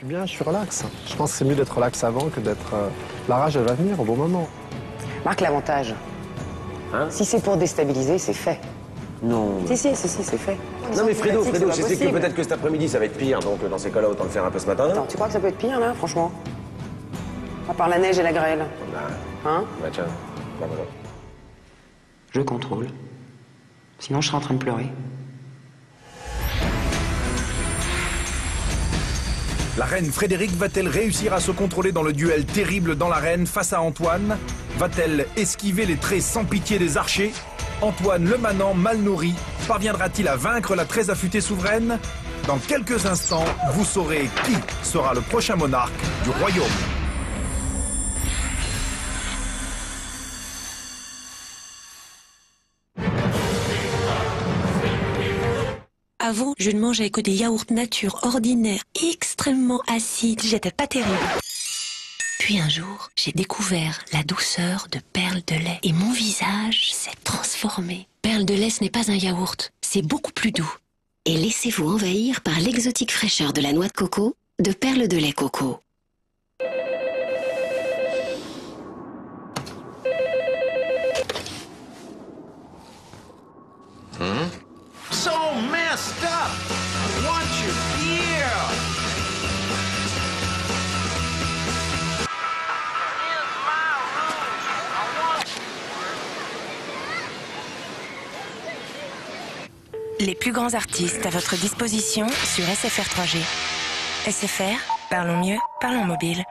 suis bien, je suis relax. Je pense que c'est mieux d'être relax avant que d'être... La rage, elle va venir au bon moment. Marque l'avantage. Hein? Si c'est pour déstabiliser, c'est fait. Non. Si, c'est fait. Non mais Fredo, c'est pas je sais que possible. peut-être que cet après-midi ça va être pire, donc dans ces cas-là autant le faire un peu ce matin. Attends, tu crois que ça peut être pire, là, franchement? À part la neige et la grêle. Hein? Bah tiens, bah voilà. Je contrôle. Sinon, je serai en train de pleurer. La reine Frédérique va-t-elle réussir à se contrôler dans le duel terrible dans l'arène face à Antoine? Va-t-elle esquiver les traits sans pitié des archers? Antoine le manant mal nourri parviendra-t-il à vaincre la très affûtée souveraine? Dans quelques instants, vous saurez qui sera le prochain monarque du royaume. Avant, je ne mangeais que des yaourts nature ordinaires, extrêmement acides, j'étais pas terrible. Puis un jour, j'ai découvert la douceur de perles de lait et mon visage s'est transformé. Perles de lait, ce n'est pas un yaourt, c'est beaucoup plus doux. Et laissez-vous envahir par l'exotique fraîcheur de la noix de coco, de perles de lait coco. So messed up! I want you here! Les plus grands artistes à votre disposition sur SFR 3G. SFR, parlons mieux, parlons mobile.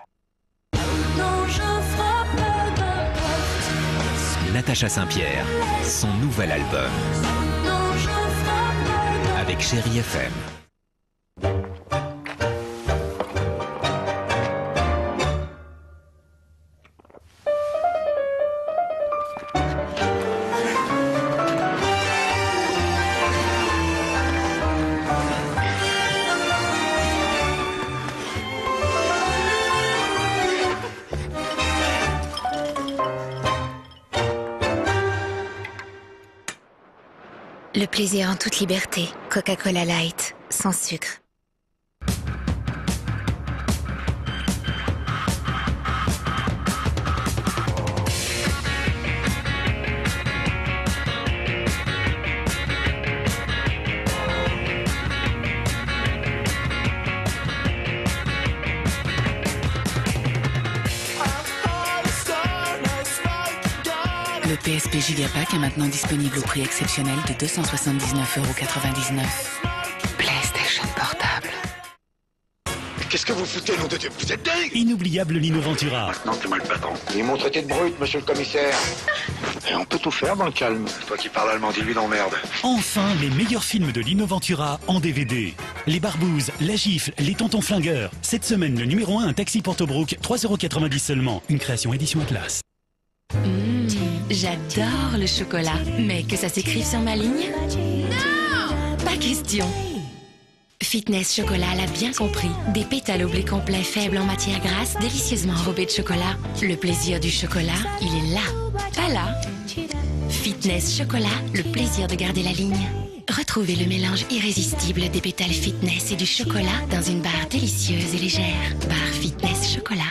Natacha Saint-Pierre, son nouvel album. Avec Chérie FM. Le plaisir en toute liberté. Coca-Cola Light, sans sucre. Le PSP Gigapack est maintenant disponible au prix exceptionnel de 279,99 €. PlayStation portable. Qu'est-ce que vous foutez, nom de Dieu? Vous êtes dingue! Inoubliable Lino Ventura. Maintenant, tu m'as le patron. Ils m'ont traité de brute, monsieur le commissaire. Et on peut tout faire dans le calme. Toi qui parles allemand, dis-lui d'emmerde. Enfin, les meilleurs films de Lino Ventura en DVD. Les Barbouzes, La Gifle, Les Tontons Flingueurs. Cette semaine, le numéro 1, un taxi Portobrook, 3,90 € seulement. Une création édition Atlas. J'adore le chocolat. Mais que ça s'écrive sur ma ligne? Non! Pas question. Fitness Chocolat l'a bien compris. Des pétales au blé complet faibles en matière grasse, délicieusement enrobés de chocolat. Le plaisir du chocolat, il est là, pas là. Fitness Chocolat, le plaisir de garder la ligne. Retrouvez le mélange irrésistible des pétales fitness et du chocolat dans une barre délicieuse et légère. Barre Fitness Chocolat.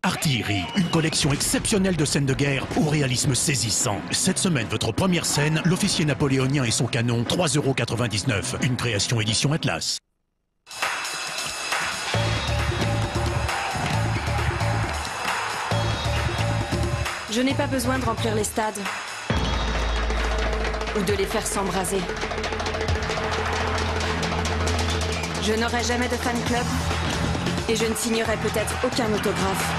Artillerie, une collection exceptionnelle de scènes de guerre au réalisme saisissant. Cette semaine, votre première scène, l'officier napoléonien et son canon, 3,99 €. Une création édition Atlas. Je n'ai pas besoin de remplir les stades. Ou de les faire s'embraser. Je n'aurai jamais de fan club. Et je ne signerai peut-être aucun autographe.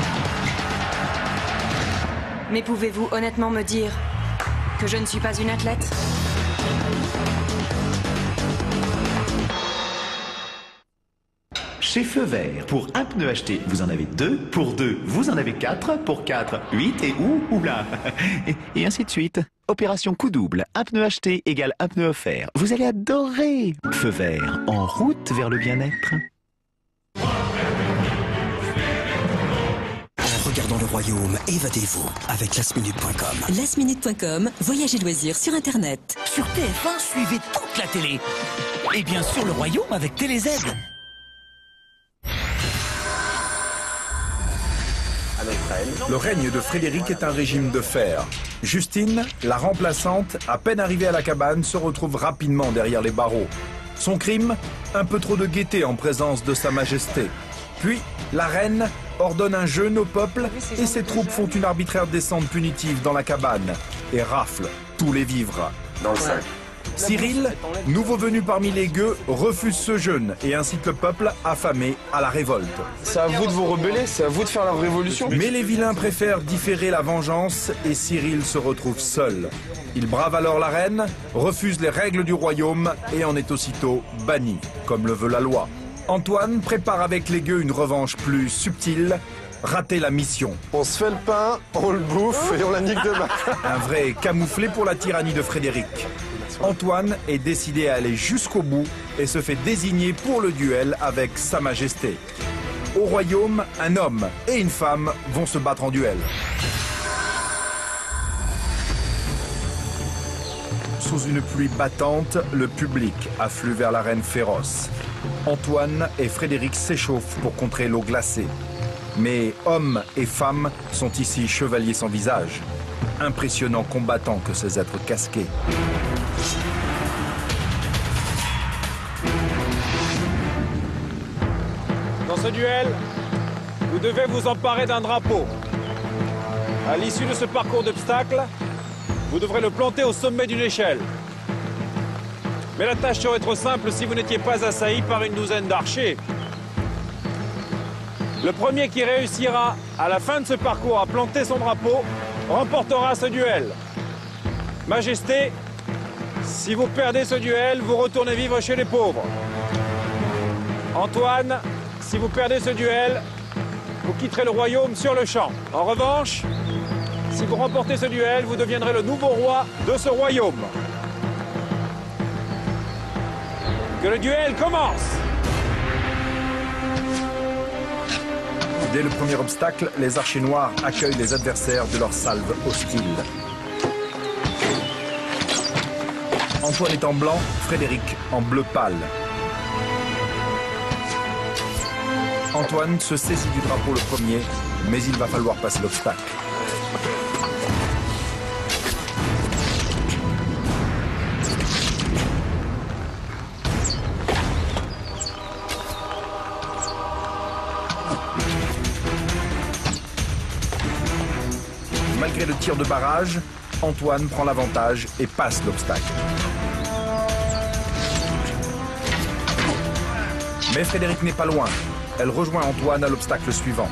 Mais pouvez-vous honnêtement me dire que je ne suis pas une athlète ? Chez Feu Vert, pour un pneu acheté, vous en avez 2. Pour 2, vous en avez 4. Pour 4, 8. Et oula et ainsi de suite. Opération coup double. Un pneu acheté égale un pneu offert. Vous allez adorer. Feu Vert, en route vers le bien-être. En regardant le royaume, évadez-vous avec lastminute.com. Lastminute.com, voyage et loisirs sur Internet. Sur TF1, suivez toute la télé. Et bien sûr le royaume avec TéléZ. Le règne de Frédéric est un régime de fer. Justine, la remplaçante, à peine arrivée à la cabane, se retrouve rapidement derrière les barreaux. Son crime, un peu trop de gaieté en présence de Sa Majesté. Puis, la reine ordonne un jeûne au peuple et ses troupes font une arbitraire descente punitive dans la cabane et raflent tous les vivres. Dans le sein. Cyril, nouveau venu parmi les gueux, refuse ce jeûne et incite le peuple affamé à la révolte. C'est à vous de vous rebeller, c'est à vous de faire la révolution. Mais les vilains préfèrent différer la vengeance et Cyril se retrouve seul. Il brave alors la reine, refuse les règles du royaume et en est aussitôt banni, comme le veut la loi. Antoine prépare avec les gueux une revanche plus subtile, rater la mission. On se fait le pain, on le bouffe et on la nique demain. Un vrai camouflé pour la tyrannie de Frédéric. Antoine est décidé à aller jusqu'au bout et se fait désigner pour le duel avec Sa Majesté. Au royaume, un homme et une femme vont se battre en duel. Sous une pluie battante, le public afflue vers l'arène féroce. Antoine et Frédéric s'échauffent pour contrer l'eau glacée. Mais hommes et femmes sont ici chevaliers sans visage. Impressionnants combattants que ces êtres casqués. Dans ce duel, vous devez vous emparer d'un drapeau. À l'issue de ce parcours d'obstacles, vous devrez le planter au sommet d'une échelle. Mais la tâche serait trop simple si vous n'étiez pas assailli par une douzaine d'archers. Le premier qui réussira à la fin de ce parcours à planter son drapeau remportera ce duel. Majesté, si vous perdez ce duel, vous retournez vivre chez les pauvres. Antoine, si vous perdez ce duel, vous quitterez le royaume sur le champ. En revanche, si vous remportez ce duel, vous deviendrez le nouveau roi de ce royaume. Que le duel commence! Dès le premier obstacle, les archers noirs accueillent les adversaires de leur salve hostile. Antoine est en blanc, Frédéric en bleu pâle. Antoine se saisit du drapeau le premier, mais il va falloir passer l'obstacle. Malgré le tir de barrage, Antoine prend l'avantage et passe l'obstacle. Mais Frédéric n'est pas loin. Elle rejoint Antoine à l'obstacle suivant.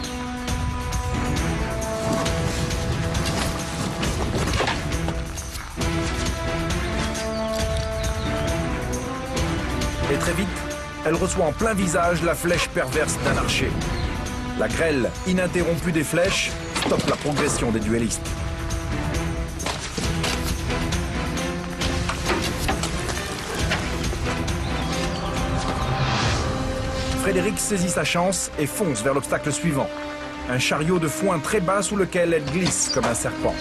Et très vite, elle reçoit en plein visage la flèche perverse d'un archer. La grêle ininterrompue des flèches stoppe la progression des duellistes. Frédéric saisit sa chance et fonce vers l'obstacle suivant. Un chariot de foin très bas sous lequel elle glisse comme un serpent.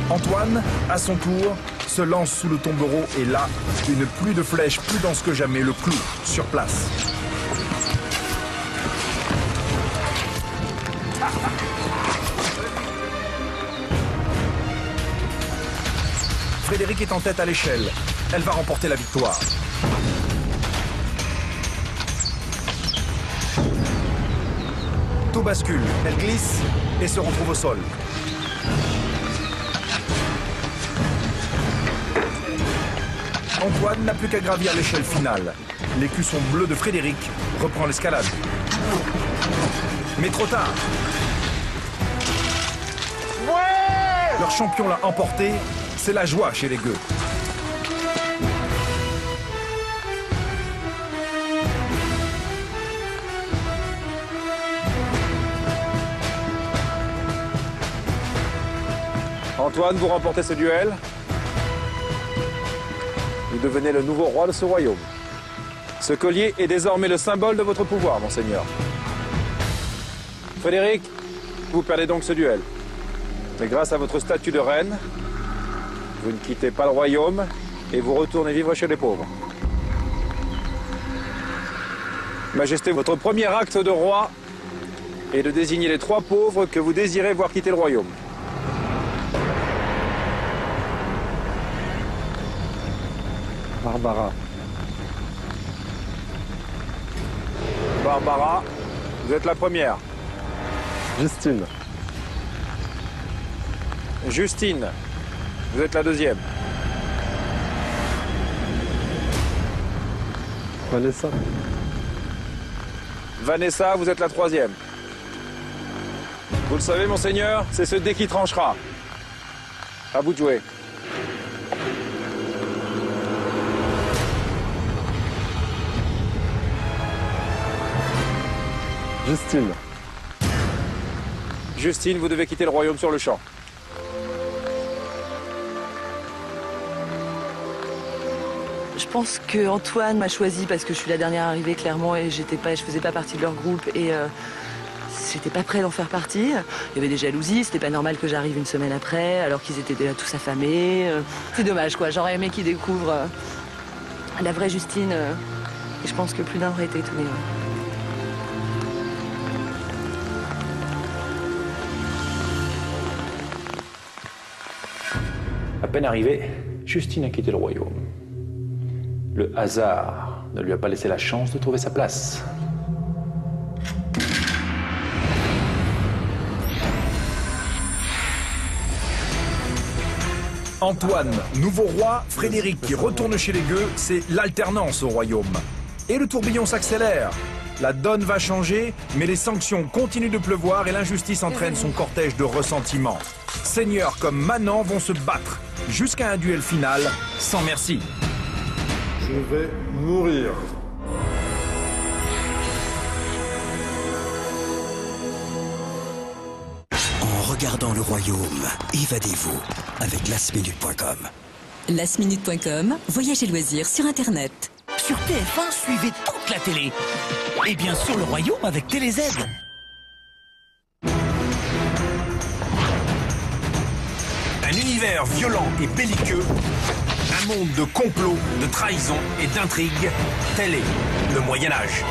Antoine, à son tour, se lance sous le tombereau et là, une pluie de flèches plus dense que jamais le cloue sur place. Frédéric est en tête à l'échelle. Elle va remporter la victoire. Tout bascule. Elle glisse et se retrouve au sol. Antoine n'a plus qu'à gravir l'échelle finale. L'écusson bleu de Frédéric reprend l'escalade. Mais trop tard. Ouais! Leur champion l'a emporté. C'est la joie chez les gueux. Antoine, vous remportez ce duel. Vous devenez le nouveau roi de ce royaume. Ce collier est désormais le symbole de votre pouvoir, monseigneur. Frédéric, vous perdez donc ce duel. Mais grâce à votre statut de reine, vous ne quittez pas le royaume et vous retournez vivre chez les pauvres. Majesté, votre premier acte de roi est de désigner les 3 pauvres que vous désirez voir quitter le royaume. Barbara. Barbara, vous êtes la première. Justine. Justine, vous êtes la deuxième. Vanessa. Vanessa, vous êtes la troisième. Vous le savez, monseigneur, c'est ce dé qui tranchera. À vous de jouer. Justine. Justine, vous devez quitter le royaume sur le champ. Je pense que Antoine m'a choisi parce que je suis la dernière arrivée clairement et je faisais pas partie de leur groupe et j'étais pas prêt d'en faire partie. Il y avait des jalousies, c'était pas normal que j'arrive une semaine après alors qu'ils étaient déjà tous affamés. C'est dommage quoi, j'aurais aimé qu'ils découvrent la vraie Justine et je pense que plus d'un aurait été étonné. À peine arrivée, Justine a quitté le royaume. Le hasard ne lui a pas laissé la chance de trouver sa place. Antoine, nouveau roi, Frédéric qui retourne chez les gueux, c'est l'alternance au royaume. Et le tourbillon s'accélère. La donne va changer, mais les sanctions continuent de pleuvoir et l'injustice entraîne son cortège de ressentiment. Seigneurs comme Manan vont se battre jusqu'à un duel final sans merci. Je vais mourir. En regardant le royaume, évadez-vous avec lastminute.com. Lastminute.com, voyage et loisirs sur Internet. Sur TF1, suivez toute la télé. Et bien sûr le royaume avec TéléZ. Un univers violent et belliqueux, un monde de complots, de trahison et d'intrigues, tel est le Moyen-Âge.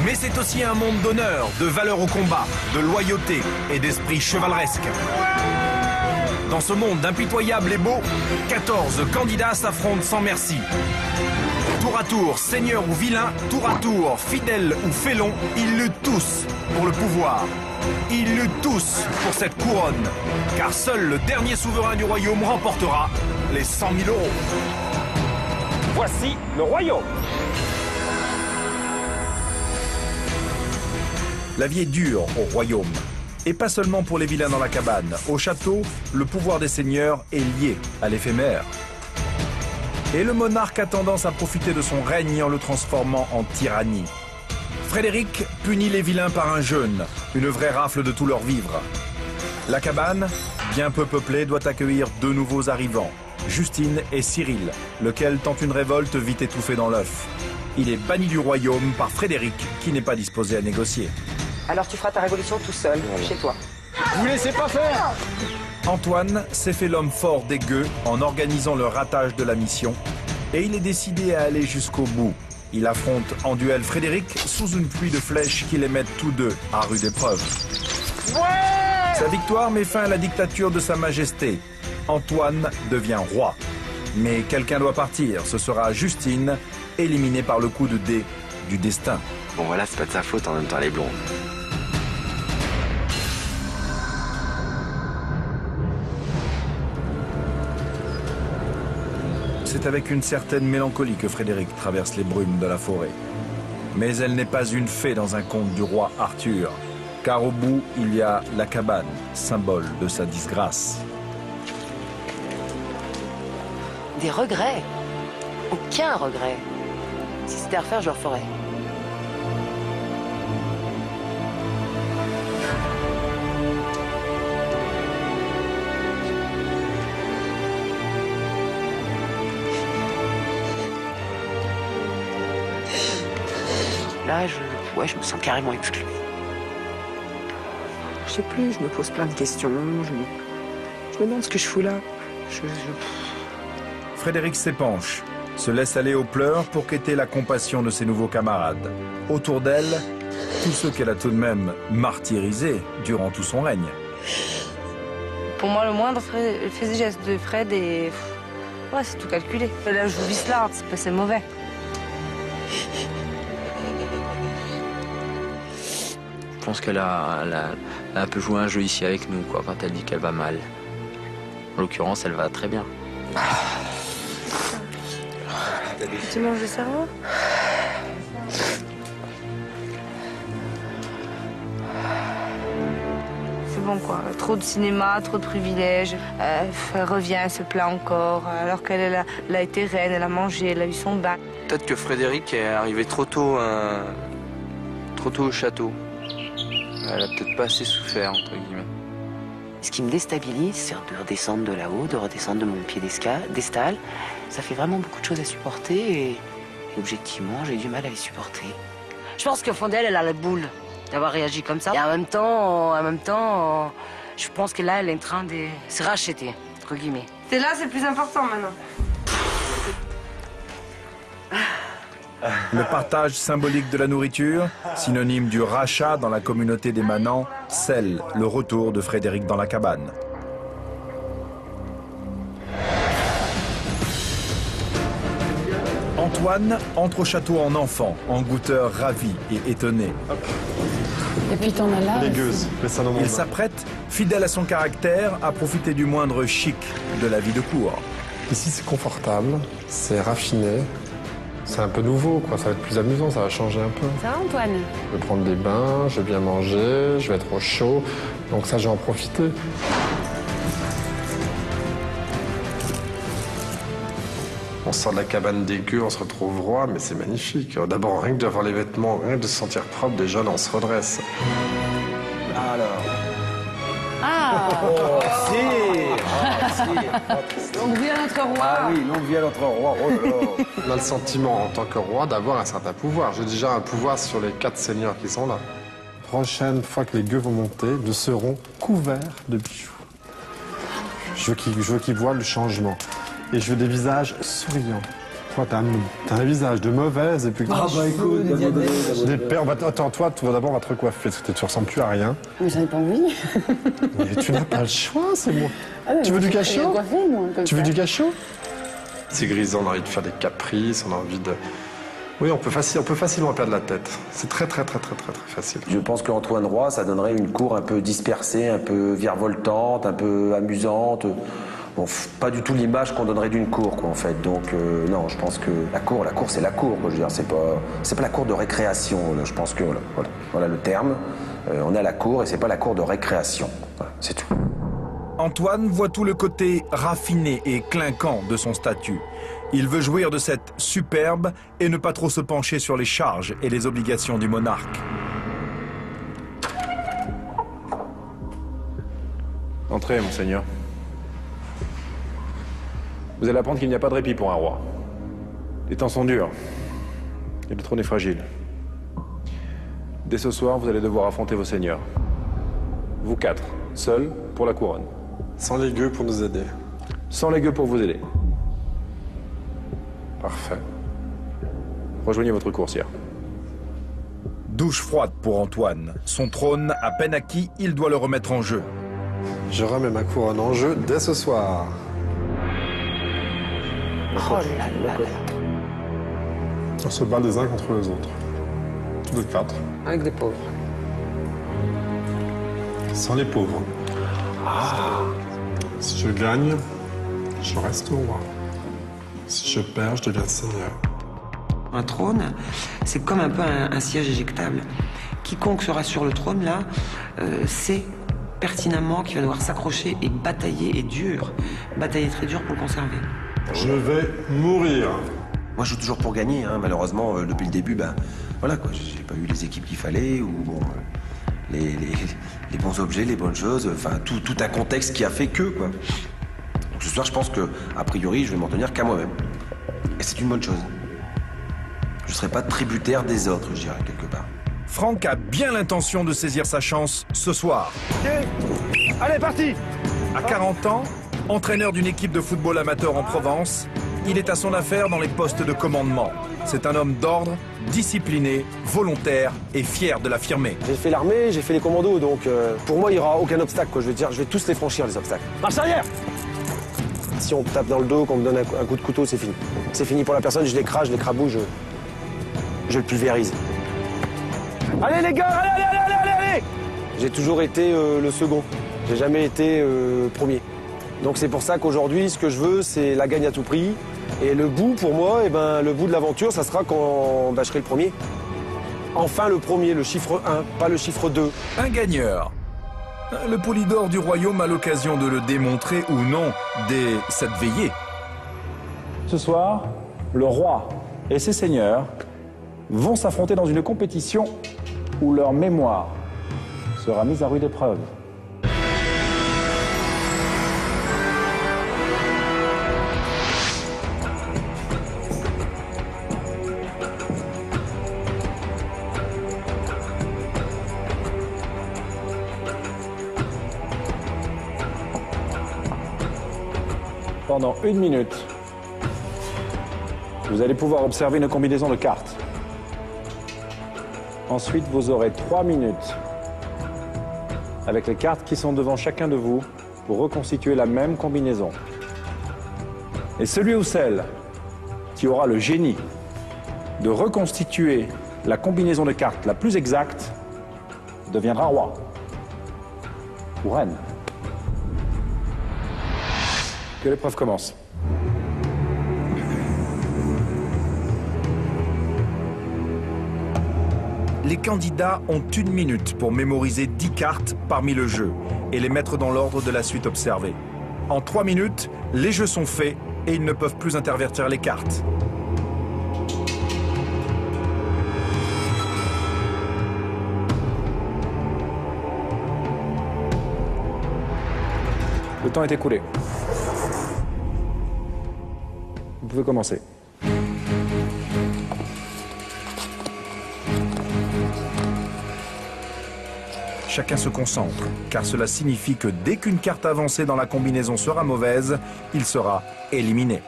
Mais c'est aussi un monde d'honneur, de valeur au combat, de loyauté et d'esprit chevaleresque. Dans ce monde impitoyable et beau, 14 candidats s'affrontent sans merci. Tour à tour, seigneur ou vilain, tour à tour, fidèle ou félon, ils luttent tous pour le pouvoir. Ils luttent tous pour cette couronne, car seul le dernier souverain du royaume remportera les 100 000 euros. Voici le royaume. La vie est dure au royaume. Et pas seulement pour les vilains dans la cabane. Au château, le pouvoir des seigneurs est lié à l'éphémère. Et le monarque a tendance à profiter de son règne en le transformant en tyrannie. Frédéric punit les vilains par un jeûne, une vraie rafle de tout leur vivre. La cabane, bien peu peuplée, doit accueillir 2 nouveaux arrivants, Justine et Cyril, lequel tente une révolte vite étouffée dans l'œuf. Il est banni du royaume par Frédéric, qui n'est pas disposé à négocier. Alors tu feras ta révolution tout seul, chez toi. Vous laissez pas faire! Antoine s'est fait l'homme fort des gueux en organisant le ratage de la mission et il est décidé à aller jusqu'au bout. Il affronte en duel Frédéric sous une pluie de flèches qui les mettent tous deux à rude épreuve. Ouais! Sa victoire met fin à la dictature de Sa Majesté. Antoine devient roi. Mais quelqu'un doit partir. Ce sera Justine, éliminée par le coup de dé du destin. Bon voilà, c'est pas de sa faute, en même temps elle est blonde. C'est avec une certaine mélancolie que Frédéric traverse les brumes de la forêt. Mais elle n'est pas une fée dans un conte du roi Arthur, car au bout, il y a la cabane, symbole de sa disgrâce. Des regrets? Aucun regret. Si c'était à refaire, je le referais. Là, je me sens carrément exclue. Je sais plus, je me pose plein de questions. Je me demande ce que je fous là. Frédéric s'épanche. se laisse aller aux pleurs pour quêter la compassion de ses nouveaux camarades. Autour d'elle, tous ceux qu'elle a tout de même martyrisés durant tout son règne. Pour moi, le moindre fait des gestes de Fred et... Ouais, c'est tout calculé. Là, je vous visse là, c'est mauvais. Je pense qu'elle a un peu joué un jeu ici avec nous, quoi, quand elle dit qu'elle va mal. En l'occurrence, elle va très bien. Tu manges le cerveau? C'est bon, quoi. Trop de cinéma, trop de privilèges. Elle revient, elle se plaint encore. Alors qu'elle a été reine, elle a mangé, elle a eu son bain. Peut-être que Frédéric est arrivé trop tôt au château. Elle a peut-être pas assez souffert, entre guillemets. Ce qui me déstabilise, c'est de redescendre de là-haut, de redescendre de mon piédestal. Ça fait vraiment beaucoup de choses à supporter et objectivement, j'ai du mal à les supporter. Je pense que fond d'elle, elle a la boule d'avoir réagi comme ça. Et en même temps, je pense que là, elle est en train de se racheter, entre guillemets. C'est là, c'est le plus important maintenant. Le partage symbolique de la nourriture, synonyme du rachat dans la communauté des Manants, scelle le retour de Frédéric dans la cabane. Antoine entre au château en enfant, en goûteur ravi et étonné. Et puis t'en as là. Les gueuses, les salons. Il s'apprête, fidèle à son caractère, à profiter du moindre chic de la vie de cour. Ici, c'est confortable, c'est raffiné. C'est un peu nouveau, quoi. Ça va être plus amusant, ça va changer un peu. Ça va, Antoine? Je vais prendre des bains, je vais bien manger, je vais être au chaud. Donc ça, je vais en profiter. On sort de la cabane des gueux, on se retrouve roi, mais c'est magnifique. D'abord, rien que d'avoir les vêtements, rien que de se sentir propre, déjà, là, on se redresse. Alors. Ah oh, si. Longue vie à notre roi. Ah oui, longue vie à notre roi. Oh là là. On a le sentiment, en tant que roi, d'avoir un certain pouvoir. J'ai déjà un pouvoir sur les 4 seigneurs qui sont là. Prochaine fois que les gueux vont monter, nous serons couverts de bijoux. Je veux qu'ils voient le changement. Et je veux des visages souriants. Toi, t'as un visage de mauvaise et puis... Ah bah écoute, des pères, attends, toi, d'abord, on va te recoiffer, parce que tu ressembles plus à rien. Mais j'avais pas envie. Mais tu n'as pas le choix, c'est moi. Ah, tu veux du cachot? Tu veux du cachot? C'est grisant, on a envie de faire des caprices, on a envie de... Oui, on peut facilement perdre la tête. C'est très facile. Je pense qu'Antoine Roy, ça donnerait une cour un peu dispersée, un peu virevoltante, un peu amusante. Bon, pas du tout l'image qu'on donnerait d'une cour, quoi, en fait. Donc, non, je pense que la cour, c'est la cour, quoi. Je veux dire, c'est pas la cour de récréation. Là. Je pense que, voilà le terme. On est à la cour et c'est pas la cour de récréation. Voilà, c'est tout. Antoine voit tout le côté raffiné et clinquant de son statut. Il veut jouir de cette superbe et ne pas trop se pencher sur les charges et les obligations du monarque. Entrez, monseigneur. Vous allez apprendre qu'il n'y a pas de répit pour un roi. Les temps sont durs et le trône est fragile. Dès ce soir, vous allez devoir affronter vos seigneurs. Vous 4, seuls pour la couronne. Sans les gueux pour nous aider. Sans les gueux pour vous aider. Parfait. Rejoignez votre coursière. Douche froide pour Antoine. Son trône, à peine acquis, il doit le remettre en jeu. Je remets ma couronne en jeu dès ce soir. Oh là là là. On se bat les uns contre les autres. Tous les 4. Avec des pauvres. Sans les pauvres. Ah. Si je gagne, je reste roi. Si je perds, je deviens seigneur. Un trône, c'est comme un peu un siège éjectable. Quiconque sera sur le trône, là, sait pertinemment qu'il va devoir s'accrocher et batailler, et dur. Batailler très dur pour le conserver. Je vais mourir. Moi, je joue toujours pour gagner, hein. Malheureusement, depuis le début, voilà quoi, j'ai pas eu les équipes qu'il fallait, ou bon, les bons objets, les bonnes choses, enfin, tout un contexte qui a fait que, quoi. Donc ce soir, je pense que, a priori, je vais m'en tenir qu'à moi-même. Et c'est une bonne chose. Je serai pas tributaire des autres, je dirais, quelque part. Franck a bien l'intention de saisir sa chance ce soir. Allez, parti! À 40 ans, entraîneur d'une équipe de football amateur en Provence, Il est à son affaire dans les postes de commandement. C'est un homme d'ordre, discipliné, volontaire et fier de l'affirmer. J'ai fait l'armée, j'ai fait les commandos, donc pour moi, il n'y aura aucun obstacle. Quoi. Je vais tous les franchir, les obstacles. Marche arrière! Si on me tape dans le dos, qu'on me donne un coup de couteau, c'est fini. C'est fini pour la personne, je l'écrase, je l'écrabouille, je le pulvérise. Allez les gars, allez! J'ai toujours été le second. J'ai jamais été premier. Donc c'est pour ça qu'aujourd'hui, ce que je veux, c'est la gagne à tout prix. Et le bout, pour moi, le bout de l'aventure, ça sera quand je serai le premier. Enfin le premier, le chiffre 1, pas le chiffre 2. Un gagneur. Le Polydor du Royaume a l'occasion de le démontrer ou non dès cette veillée. Ce soir, le roi et ses seigneurs vont s'affronter dans une compétition où leur mémoire sera mise à rude épreuve. Pendant 1 minute, vous allez pouvoir observer une combinaison de cartes. Ensuite, vous aurez 3 minutes avec les cartes qui sont devant chacun de vous pour reconstituer la même combinaison. Et celui ou celle qui aura le génie de reconstituer la combinaison de cartes la plus exacte deviendra roi ou reine. Que l'épreuve commence. Les candidats ont 1 minute pour mémoriser 10 cartes parmi le jeu et les mettre dans l'ordre de la suite observée. En 3 minutes, les jeux sont faits et ils ne peuvent plus intervertir les cartes. Le temps est écoulé. Vous pouvez commencer. Chacun se concentre, car cela signifie que dès qu'une carte avancée dans la combinaison sera mauvaise, il sera éliminé.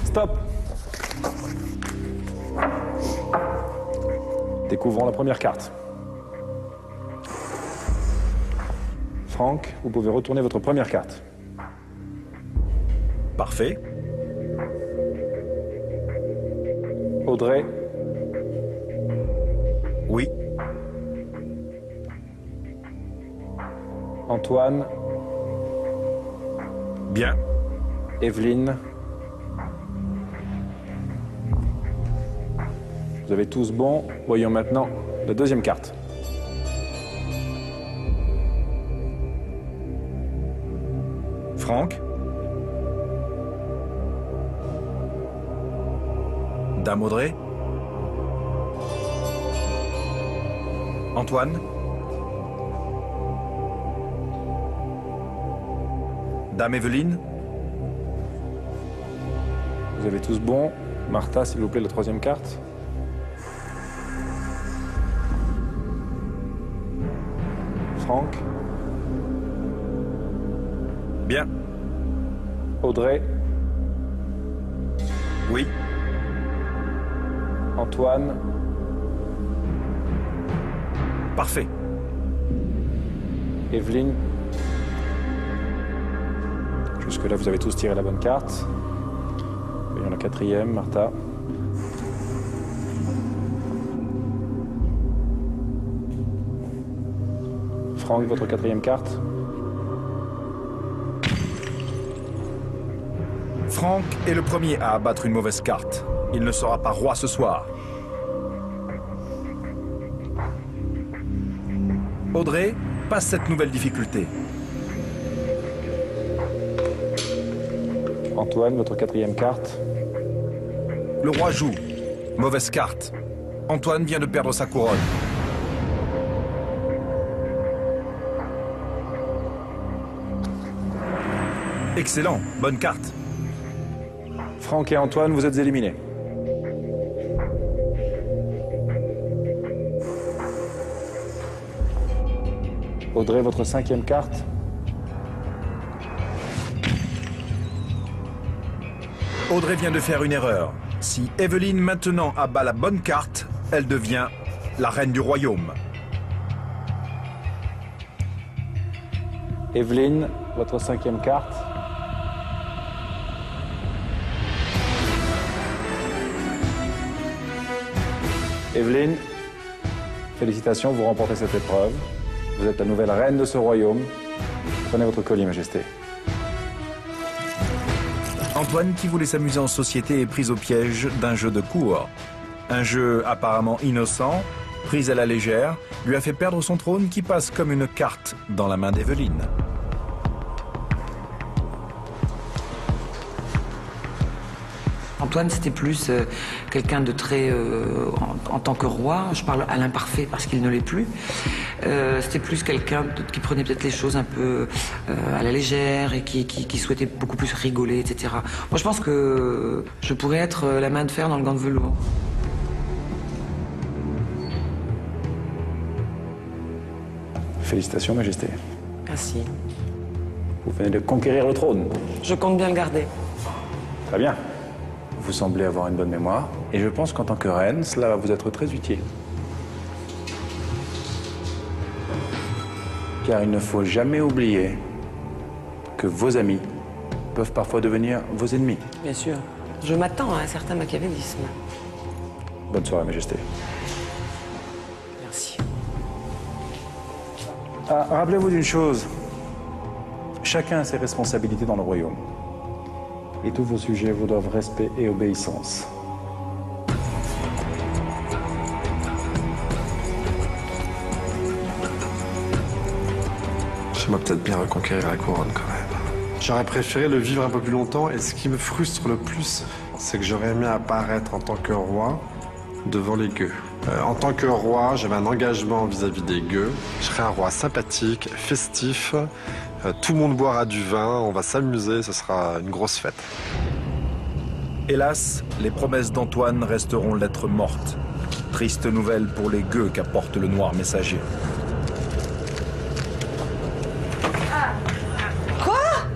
Stop. Découvrons la première carte. Franck, vous pouvez retourner votre première carte. Parfait. Audrey. Oui. Antoine. Bien. Evelyne. Vous avez tous bon. Voyons maintenant la deuxième carte. Franck. Dame Audrey. Antoine. Dame Evelyne. Vous avez tous bon. Martha, s'il vous plaît, la troisième carte. Franck. Bien. Audrey. Oui. Antoine. Parfait. Evelyne. Jusque-là, vous avez tous tiré la bonne carte. Voyons la quatrième, Martha. Franck, votre quatrième carte. Franck est le premier à abattre une mauvaise carte. Il ne sera pas roi ce soir. Audrey passe cette nouvelle difficulté. Antoine, votre quatrième carte. Le roi joue. Mauvaise carte. Antoine vient de perdre sa couronne. Excellent, bonne carte. Franck et Antoine, vous êtes éliminés. Audrey, votre 5e carte. Audrey vient de faire une erreur. Si Evelyne maintenant abat la bonne carte, elle devient la reine du royaume. Evelyne, votre 5e carte. Evelyne, félicitations, vous remportez cette épreuve. Vous êtes la nouvelle reine de ce royaume. Prenez votre collier, Majesté. Antoine, qui voulait s'amuser en société, est pris au piège d'un jeu de cour. Un jeu apparemment innocent, pris à la légère, lui a fait perdre son trône qui passe comme une carte dans la main d'Evelyne. Antoine, c'était plus quelqu'un de très... en tant que roi, je parle à l'imparfait parce qu'il ne l'est plus, c'était plus quelqu'un qui prenait peut-être les choses un peu à la légère et qui souhaitait beaucoup plus rigoler, etc. Moi, je pense que je pourrais être la main de fer dans le gant de velours. Félicitations, Majesté. Merci. Vous venez de conquérir le trône. Je compte bien le garder. Très bien. Vous semblez avoir une bonne mémoire, et je pense qu'en tant que reine, cela va vous être très utile. Car il ne faut jamais oublier que vos amis peuvent parfois devenir vos ennemis. Bien sûr. Je m'attends à un certain machiavélisme. Bonne soirée, Majesté. Merci. Ah, rappelez-vous d'une chose. Chacun a ses responsabilités dans le royaume. Et tous vos sujets vous doivent respect et obéissance. J'aimerais peut-être bien reconquérir la couronne quand même. J'aurais préféré le vivre un peu plus longtemps et ce qui me frustre le plus, c'est que j'aurais aimé apparaître en tant que roi devant les gueux. En tant que roi, j'avais un engagement vis-à-vis des gueux. Je serais un roi sympathique, festif. Tout le monde boira du vin, on va s'amuser, ce sera une grosse fête. Hélas, les promesses d'Antoine resteront lettres mortes. Triste nouvelle pour les gueux qu'apporte le noir messager. Quoi?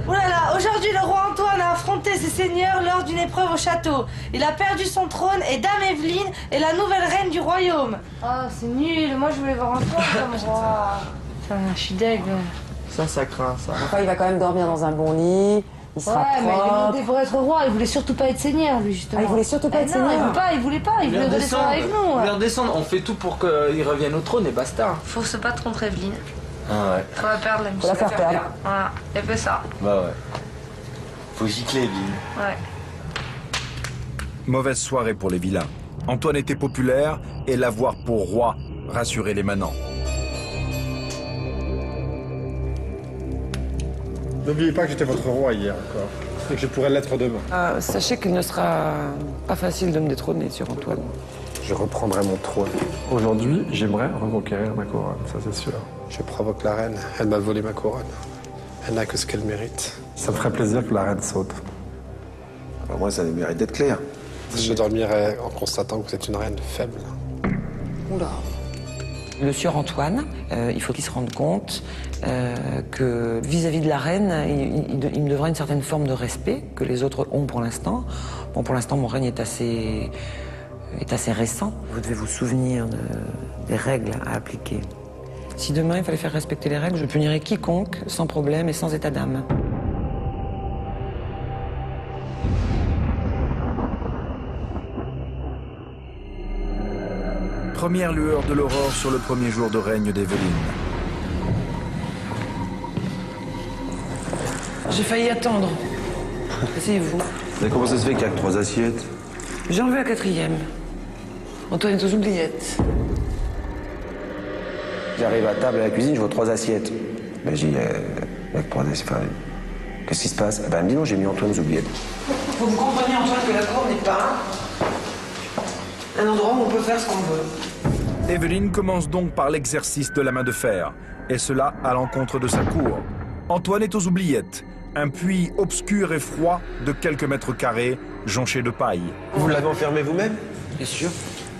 Oh là là, aujourd'hui le roi Antoine a affronté ses seigneurs lors d'une épreuve au château. Il a perdu son trône et Dame Evelyne est la nouvelle reine du royaume. Oh, c'est nul, moi je voulais voir Antoine comme roi. Putain, je suis deg. Ça craint, ça. Enfin, il va quand même dormir dans un bon lit. Il sera propre. Mais il est monté pour être roi, il voulait surtout pas être seigneur, lui, justement. Ah, il voulait surtout pas être seigneur. Il voulait pas, il voulait redescendre avec nous. On va redescendre, on fait tout pour qu'il revienne au trône et basta. Faut se battre contre Evelyne. Ah ouais. Faut la perdre, la mission. Faut la faire perdre. Voilà, et fait ça. Bah ouais. Faut gicler, Evelyne. Ouais. Mauvaise soirée pour les vilains. Antoine était populaire et l'avoir pour roi rassurait les manants. N'oubliez pas que j'étais votre roi hier encore, et que je pourrais l'être demain. Sachez qu'il ne sera pas facile de me détrôner sur Antoine. Je reprendrai mon trône. Aujourd'hui, j'aimerais reconquérir ma couronne, ça c'est sûr. Je provoque la reine, elle m'a volé ma couronne. Elle n'a que ce qu'elle mérite. Ça me ferait plaisir que la reine saute. Alors moi, ça mérite d'être clair. Je dormirai en constatant que vous êtes une reine faible. Oula. Le sieur Antoine, il faut qu'il se rende compte que vis-à-vis de la reine, il me devra une certaine forme de respect que les autres ont pour l'instant. Bon, pour l'instant, mon règne est assez récent. Vous devez vous souvenir des règles à appliquer. Si demain il fallait faire respecter les règles, je punirais quiconque sans problème et sans état d'âme. Première lueur de l'aurore sur le premier jour de règne d'Evelyne. J'ai failli attendre. Asseyez-vous. Mais comment ça se fait qu'il y a que 3 assiettes? J'ai enlevé la 4e. Antoine est aux oubliettes. J'arrive à table à la cuisine, je vois 3 assiettes. Ben j'ai avec 3 assiettes. Enfin, qu'est-ce qui se passe? Ben elle me dit non, j'ai mis Antoine aux oubliettes. Faut que vous compreniez, Antoine, que la cour n'est pas un endroit où on peut faire ce qu'on veut. Evelyne commence donc par l'exercice de la main de fer, et cela à l'encontre de sa cour. Antoine est aux oubliettes, Un puits obscur et froid de quelques mètres carrés, jonché de paille. Vous l'avez enfermé vous-même? Bien sûr.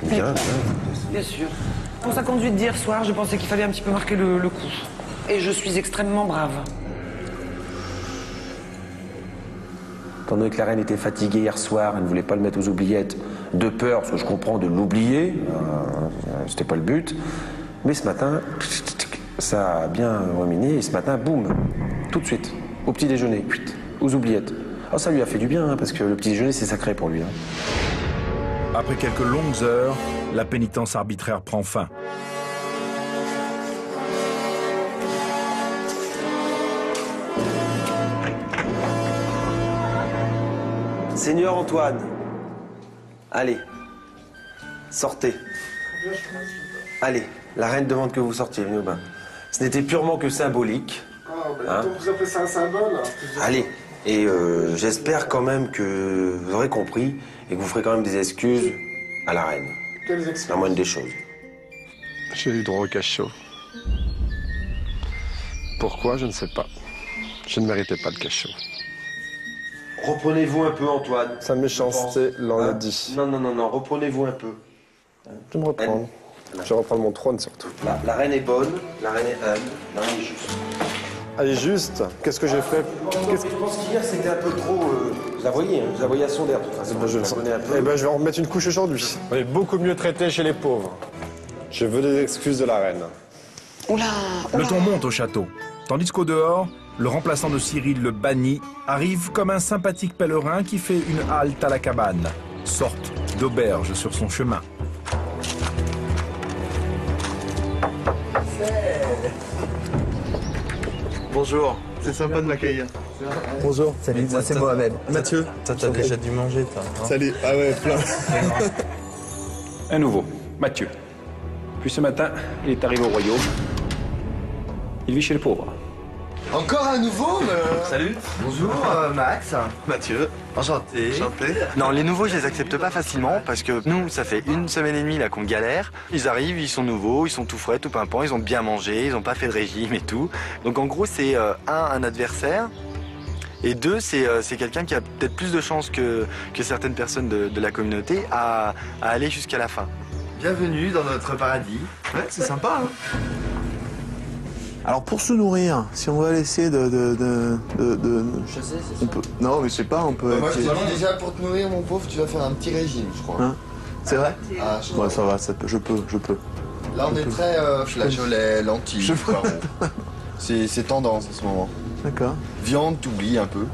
Bien. Bien sûr. Pour sa conduite d'hier soir, je pensais qu'il fallait un petit peu marquer le coup. Et je suis extrêmement brave. Pendant que la reine était fatiguée hier soir, elle ne voulait pas le mettre aux oubliettes, de peur, parce que je comprends, de l'oublier. C'était pas le but. Mais ce matin, ça a bien ruminé, et ce matin, boum, tout de suite, au petit déjeuner, aux oubliettes. Alors ça lui a fait du bien, hein, parce que le petit déjeuner, c'est sacré pour lui. Hein. Après quelques longues heures, la pénitence arbitraire prend fin. Seigneur Antoine, allez, sortez. Allez, la reine demande que vous sortiez, venez au bain. Ce n'était purement que symbolique. Hein? Vous appelez ça un symbole? Allez, et j'espère quand même que vous aurez compris et que vous ferez quand même des excuses à la reine. Quelles excuses? La moindre des choses. J'ai eu droit au cachot. Pourquoi? Je ne sais pas. Je ne méritais pas le cachot. Reprenez-vous un peu, Antoine. Sa méchanceté l'en a dit. Non, reprenez-vous un peu. Je vais me reprendre. Je vais reprendre mon trône surtout. La reine est bonne, la reine est humble, la reine est juste. Elle est juste? Qu'est-ce que j'ai fait? Je pense qu'hier c'était un peu trop... vous la voyez, hein, vous la voyez à son air de toute façon. Je vais en remettre une couche aujourd'hui. On est beaucoup mieux traité chez les pauvres. Je veux des excuses de la reine. Le ton monte au château. Tandis qu'au dehors, le remplaçant de Cyril, le banni, arrive comme un sympathique pèlerin qui fait une halte à la cabane. Sorte d'auberge sur son chemin. Bonjour, c'est sympa de m'accueillir. Bonjour, salut, moi c'est Mohamed. Mathieu, t'as déjà dû manger, toi. Hein? Salut, ah ouais, plein. Un nouveau, Mathieu. Puis ce matin, il est arrivé au royaume. Il vit chez les pauvres. Encore un nouveau Salut. Bonjour, Max. Mathieu. Enchanté. Non, les nouveaux, je les accepte pas facilement parce que nous, ça fait 1 semaine et demie là qu'on galère. Ils arrivent, ils sont nouveaux, ils sont tout frais, tout pimpants, ils ont bien mangé, ils ont pas fait de régime et tout. Donc en gros, c'est un adversaire. Et 2, c'est quelqu'un qui a peut-être plus de chances que certaines personnes de la communauté à aller jusqu'à la fin. Bienvenue dans notre paradis. Ouais, c'est sympa, hein. Alors pour se nourrir, si on va laisser Chasser, on peut... Non mais je sais pas, on peut... Moi je te dis déjà pour te nourrir mon pauvre, tu vas faire un petit régime je crois. Hein? C'est vrai? Ah, Ouais ça va, je peux. Là on est très flageolet, lentilles, poireaux. C'est tendance en ce moment. D'accord. Viande, t'oublies un peu.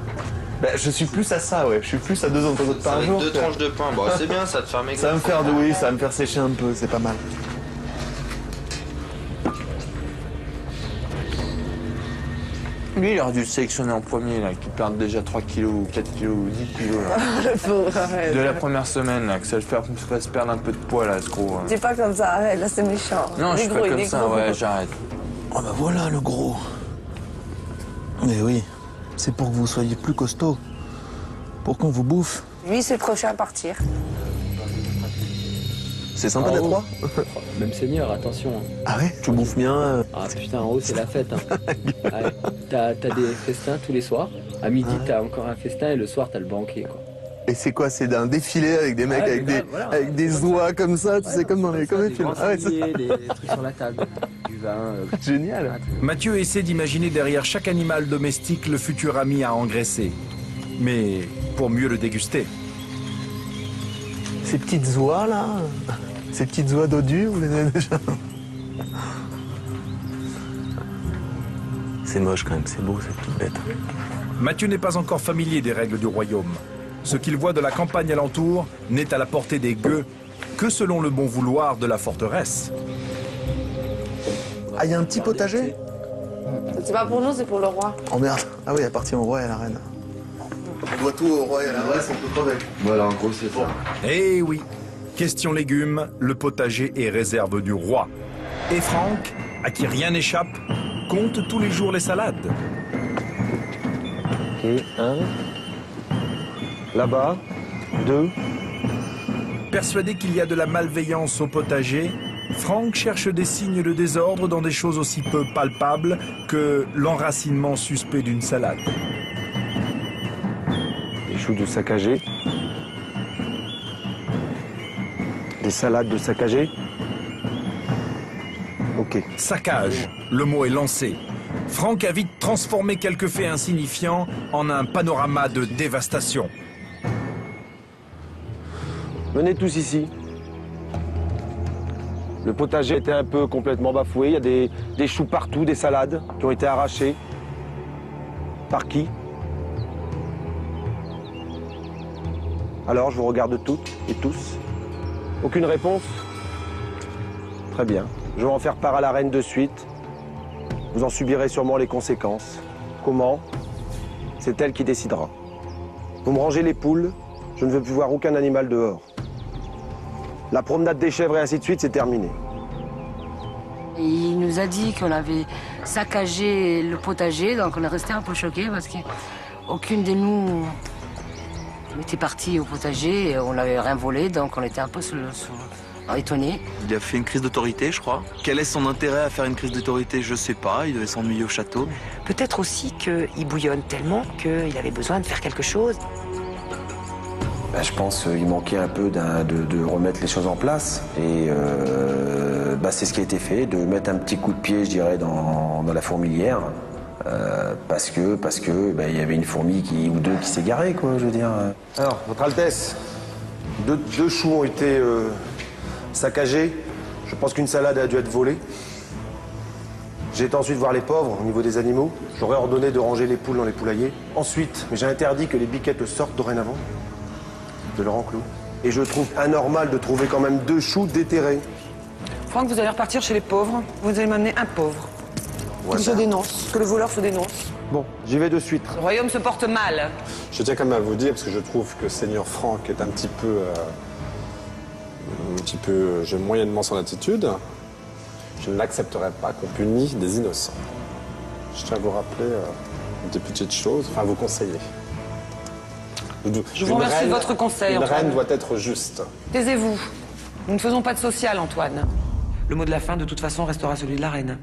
Bah, je suis plus à ça, ouais. Je suis plus à 2 entrepôts par Avec jour. 2 tranches de pain, bon, c'est bien, ça te fait maigrir. Ça va me faire douiller, ça va me faire sécher un peu, c'est pas mal. Lui, il aurait dû le sélectionner en premier, là, qu'il perde déjà 3 kilos, ou 4 kilos, ou 10 kilos. Là. Le pauvre, arrête. De la première semaine, là, que ça le fasse perdre un peu de poids, là, ce gros. Dis pas comme ça, arrête, là c'est méchant. Non, je suis pas comme ça, ouais, j'arrête. Oh bah voilà le gros. Mais oui, c'est pour que vous soyez plus costaud. Pour qu'on vous bouffe. Lui c'est le prochain à partir. C'est sympa d'être roi. Même seigneur, attention. Ah ouais? Tu bouffes bien Ah putain, en haut c'est la fête. Hein. Ouais, t'as des festins tous les soirs. À midi t'as encore un festin et le soir t'as le banquet quoi. Et c'est quoi? C'est d'un défilé avec des mecs avec des oies comme ça, tu sais, comme dans les films. Ah ouais, des trucs sur la table. Du vin. Génial. Mathieu essaie d'imaginer derrière chaque animal domestique le futur ami à engraisser. Mais pour mieux le déguster. Ces petites oies là, ces petites oies dodues, vous les avez déjà? C'est moche quand même, c'est beau cette petite bête. Mathieu n'est pas encore familier des règles du royaume. Ce qu'il voit de la campagne alentour n'est à la portée des gueux que selon le bon vouloir de la forteresse. Ah, il y a un petit potager? C'est pas pour nous, c'est pour le roi. Oh merde, ah oui, elle appartient au roi et à la reine. On doit tout au roi et à la reine, on peut crever. Voilà, en gros c'est ça. Eh oui, question légumes, le potager est réserve du roi. Et Franck, à qui rien n'échappe, compte tous les jours les salades. Ok, 1. Là-bas, 2. Persuadé qu'il y a de la malveillance au potager, Franck cherche des signes de désordre dans des choses aussi peu palpables que l'enracinement suspect d'une salade. choux de saccagés. Des salades de saccagés. Ok. Saccage, le mot est lancé. Franck a vite transformé quelques faits insignifiants en un panorama de dévastation. Venez tous ici. Le potager était un peu complètement bafoué. Il y a des choux partout, des salades qui ont été arrachées. Par qui? Alors, je vous regarde toutes et tous. Aucune réponse? Très bien. Je vais en faire part à la reine de suite. Vous en subirez sûrement les conséquences. Comment? C'est elle qui décidera. Vous me rangez les poules. Je ne veux plus voir aucun animal dehors. La promenade des chèvres et ainsi de suite, c'est terminé. Il nous a dit qu'on avait saccagé le potager, donc on est resté un peu choqués parce qu'aucune de nous était partie au potager, et on n'avait rien volé, donc on était un peu étonnés. Il a fait une crise d'autorité, je crois. Quel est son intérêt à faire une crise d'autorité? Je sais pas, il devait s'ennuyer au château. Peut-être aussi qu'il bouillonne tellement qu'il avait besoin de faire quelque chose. Ben, je pense qu'il manquait un peu de remettre les choses en place. Et c'est ce qui a été fait, de mettre un petit coup de pied, je dirais, dans la fourmilière. Parce que il y avait une fourmi ou deux qui s'est garée, quoi, je veux dire. Alors, Votre Altesse, deux choux ont été saccagés. Je pense qu'une salade a dû être volée. J'ai été ensuite voir les pauvres au niveau des animaux. J'aurais ordonné de ranger les poules dans les poulaillers. Ensuite, mais j'ai interdit que les biquettes sortent dorénavant de leur enclos. Et je trouve anormal de trouver quand même 2 choux déterrés. Franck, vous allez repartir chez les pauvres. Vous allez m'amener un pauvre. Voilà. Qu'il se dénonce, que le voleur se dénonce. Bon, j'y vais de suite. Le royaume se porte mal. Je tiens quand même à vous dire, parce que je trouve que Seigneur Franck est un petit peu j'aime moyennement son attitude. Je n'accepterai pas qu'on punisse des innocents. Je tiens à vous rappeler des petites choses, enfin vous conseiller. Je vous remercie de votre conseil, Une Antoine. reine doit être juste. Taisez-vous. Nous ne faisons pas de social, Antoine. Le mot de la fin, de toute façon, restera celui de la reine.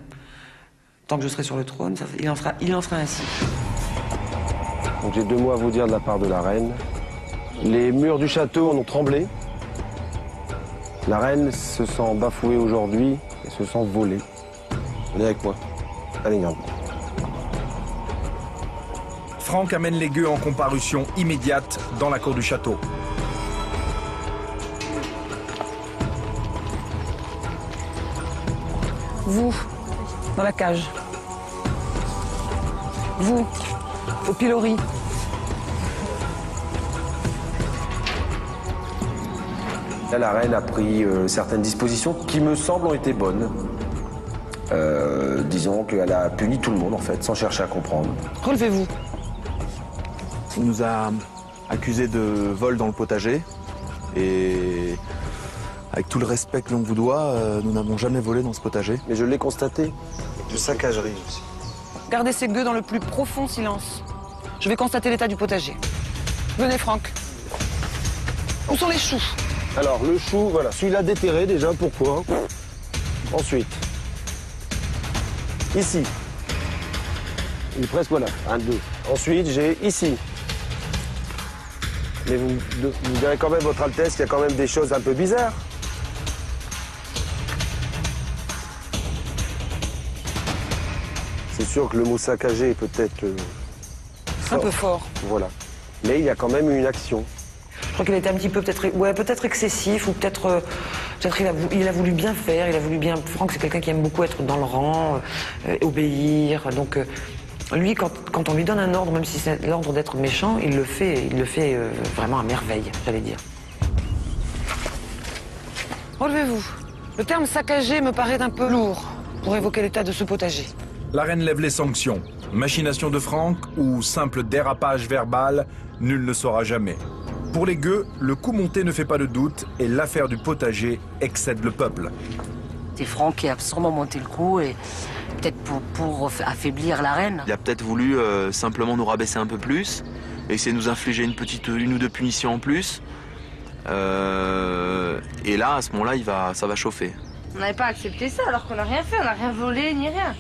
Tant que je serai sur le trône, il en sera ainsi. Donc j'ai 2 mots à vous dire de la part de la reine. Les murs du château en ont tremblé. La reine se sent bafouée aujourd'hui et se sent volée. Venez avec moi. Allez, garde. Franck amène les gueux en comparution immédiate dans la cour du château. Vous, dans la cage. Vous, au pilori. Là, la reine a pris certaines dispositions qui me semblent ont été bonnes. Disons qu'elle a puni tout le monde en fait, sans chercher à comprendre. Relevez-vous. Il nous a accusés de vol dans le potager. Et avec tout le respect que l'on vous doit, nous n'avons jamais volé dans ce potager. Mais je l'ai constaté. De saccagerie aussi. Gardez ces gueux dans le plus profond silence. Je vais constater l'état du potager. Venez, Franck. Où sont les choux? Alors, le chou, voilà, celui-là déterré déjà, pourquoi? Ensuite, ici. Il est presque, voilà, 1, 2. Ensuite, j'ai ici. Mais vous verrez quand même, Votre Altesse, qu'il y a quand même des choses un peu bizarres. C'est sûr que le mot saccagé est peut-être un peu fort. Voilà. Mais il y a quand même eu une action. Je crois qu'il était un petit peu peut-être excessif ou peut-être il a voulu bien faire, il a voulu bien. Franck, c'est quelqu'un qui aime beaucoup être dans le rang, obéir. Donc lui, quand on lui donne un ordre, même si c'est l'ordre d'être méchant, il le fait vraiment à merveille, j'allais dire. Relevez-vous. Le terme saccagé me paraît un peu lourd pour évoquer l'état de ce potager. La reine lève les sanctions. Machination de Franck ou simple dérapage verbal, nul ne saura jamais. Pour les gueux, le coup monté ne fait pas de doute et l'affaire du potager excède le peuple. C'est Franck qui a sûrement monté le coup et peut-être pour affaiblir la reine. Il a peut-être voulu simplement nous rabaisser un peu plus, et essayer de nous infliger une ou deux punitions en plus. Et là, à ce moment-là, ça va chauffer. On n'avait pas accepté ça alors qu'on n'a rien fait, on n'a rien volé ni rien.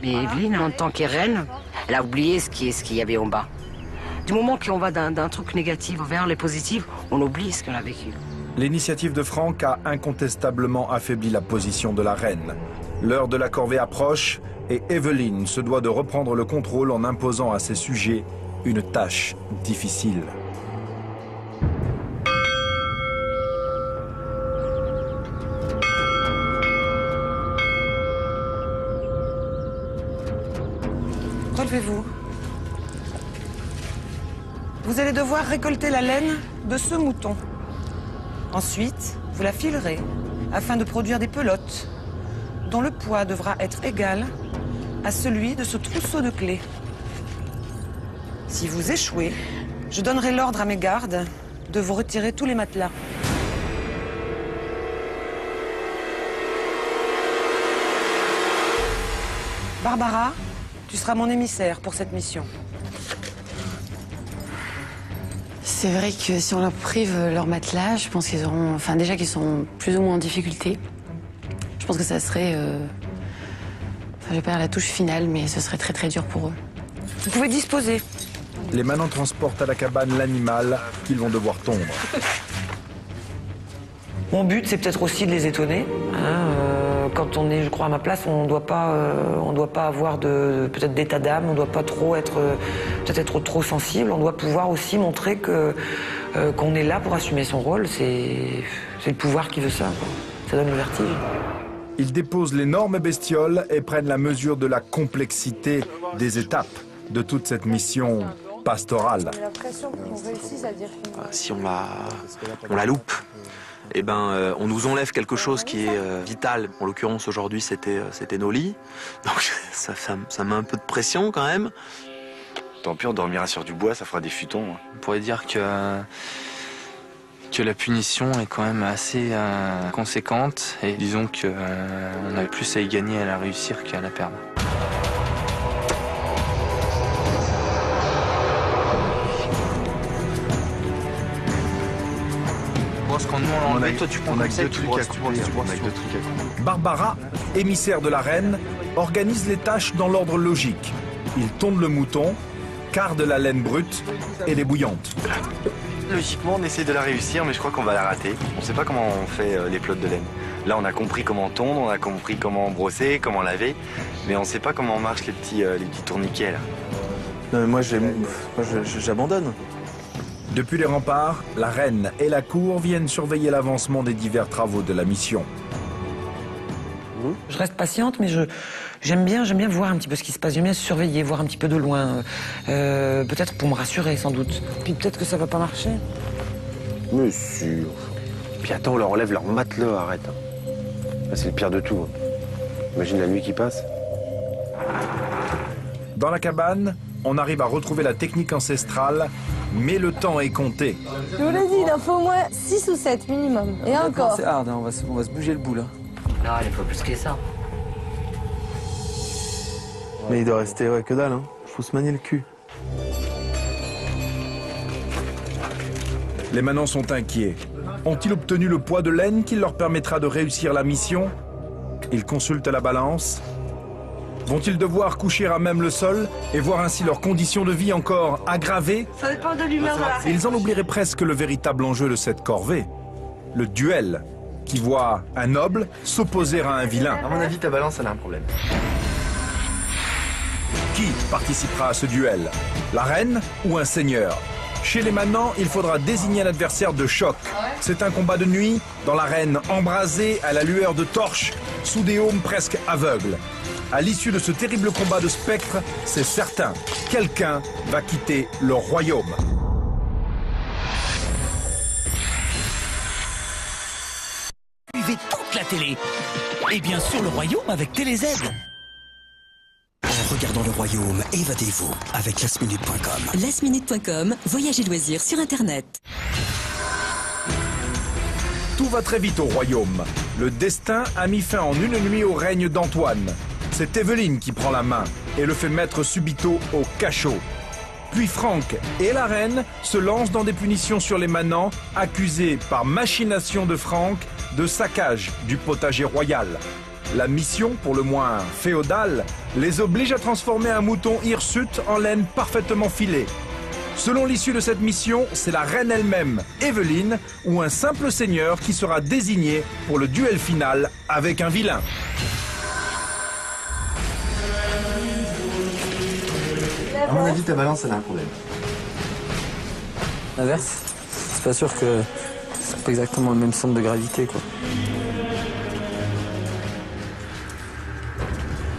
Mais Evelyne, en tant que reine, elle a oublié ce qu'il y avait en bas. Du moment qu'on va d'un truc négatif vers les positifs, on oublie ce qu'on a vécu. L'initiative de Franck a incontestablement affaibli la position de la reine. L'heure de la corvée approche et Evelyne se doit de reprendre le contrôle en imposant à ses sujets une tâche difficile. Relevez-vous. Vous allez devoir récolter la laine de ce mouton. Ensuite, vous la filerez afin de produire des pelotes dont le poids devra être égal à celui de ce trousseau de clés. Si vous échouez, je donnerai l'ordre à mes gardes de vous retirer tous les matelas. Barbara, tu seras mon émissaire pour cette mission. C'est vrai que si on leur prive leur matelas, je pense qu'ils auront... Enfin, déjà qu'ils sont plus ou moins en difficulté. Je pense que ça serait... Enfin, je vais pas dire la touche finale, mais ce serait très très dur pour eux. Vous pouvez disposer. Les manants transportent à la cabane l'animal qu'ils vont devoir tondre. Mon but, c'est peut-être aussi de les étonner. Quand on est, je crois, à ma place, on ne doit pas avoir peut-être d'état d'âme, on ne doit pas trop être, peut-être être trop sensible. On doit pouvoir aussi montrer qu'on est là pour assumer son rôle. C'est le pouvoir qui veut ça, quoi. Ça donne le vertige. Ils déposent l'énorme bestiole et prennent la mesure de la complexité des étapes de toute cette mission pastorale. J'ai l'impression qu'on réussisse à dire finalement. Si on la loupe, eh ben, on nous enlève quelque chose qui est vital. En l'occurrence, aujourd'hui, c'était nos lits. Donc ça met un peu de pression quand même. Tant pis, on dormira sur du bois, ça fera des futons. On pourrait dire que la punition est quand même assez conséquente. Et disons qu'on a plus à y gagner à la réussir qu'à la perdre. Quand nous on l'enlève, toi tu prends comme ça et tu brosses. Barbara, émissaire de la reine, organise les tâches dans l'ordre logique. Ils tondent le mouton, cardent la laine brute et les bouillantes. Logiquement, on essaie de la réussir, mais je crois qu'on va la rater. On ne sait pas comment on fait les pelotes de laine. Là, on a compris comment tondre, on a compris comment brosser, comment laver, mais on ne sait pas comment marchent les petits tourniquets là. Non, mais moi j'abandonne. Depuis les remparts, la reine et la cour viennent surveiller l'avancement des divers travaux de la mission. Je reste patiente, mais j'aime bien voir un petit peu ce qui se passe. J'aime bien surveiller, voir un petit peu de loin. Peut-être pour me rassurer, sans doute. Puis peut-être que ça va pas marcher. Mais sûr. Puis attends, on leur enlève leur matelas, arrête. Là, c'est le pire de tout. Imagine la nuit qui passe. Dans la cabane, on arrive à retrouver la technique ancestrale, mais le temps est compté. Je vous l'ai dit, il en faut au moins 6 ou 7 minimum. Et encore. C'est hard, hein, on va se bouger le bout là. Non, il faut plus que ça. Mais il doit rester que dalle, hein. Faut se manier le cul. Les manants sont inquiets. Ont-ils obtenu le poids de laine qui leur permettra de réussir la mission? Ils consultent la balance. Vont-ils devoir coucher à même le sol et voir ainsi leurs conditions de vie encore aggravées? Ça dépend de l'humeur de la reine. Ils en oublieraient presque le véritable enjeu de cette corvée. Le duel, qui voit un noble s'opposer à un vilain. À mon avis, ta balance, elle a un problème. Qui participera à ce duel? La reine ou un seigneur? Chez les manants, il faudra désigner un adversaire de choc. C'est un combat de nuit, dans l'arène embrasée à la lueur de torches, sous des aumes presque aveugles. À l'issue de ce terrible combat de spectres, c'est certain, quelqu'un va quitter le royaume. Suivez toute la télé. Et bien sûr le royaume avec TéléZ. En regardant le royaume, évadez-vous avec lastminute.com. Lastminute.com, voyage et loisirs sur Internet. Tout va très vite au royaume. Le destin a mis fin en une nuit au règne d'Antoine. C'est Evelyne qui prend la main et le fait mettre subito au cachot. Puis Franck et la reine se lancent dans des punitions sur les manants, accusés par machination de Franck de saccage du potager royal. La mission, pour le moins féodale, les oblige à transformer un mouton hirsute en laine parfaitement filée. Selon l'issue de cette mission, c'est la reine elle-même, Evelyne, ou un simple seigneur qui sera désigné pour le duel final avec un vilain. À mon avis, ta balance, elle a un problème. L'inverse, c'est pas sûr que c'est pas exactement le même centre de gravité, quoi.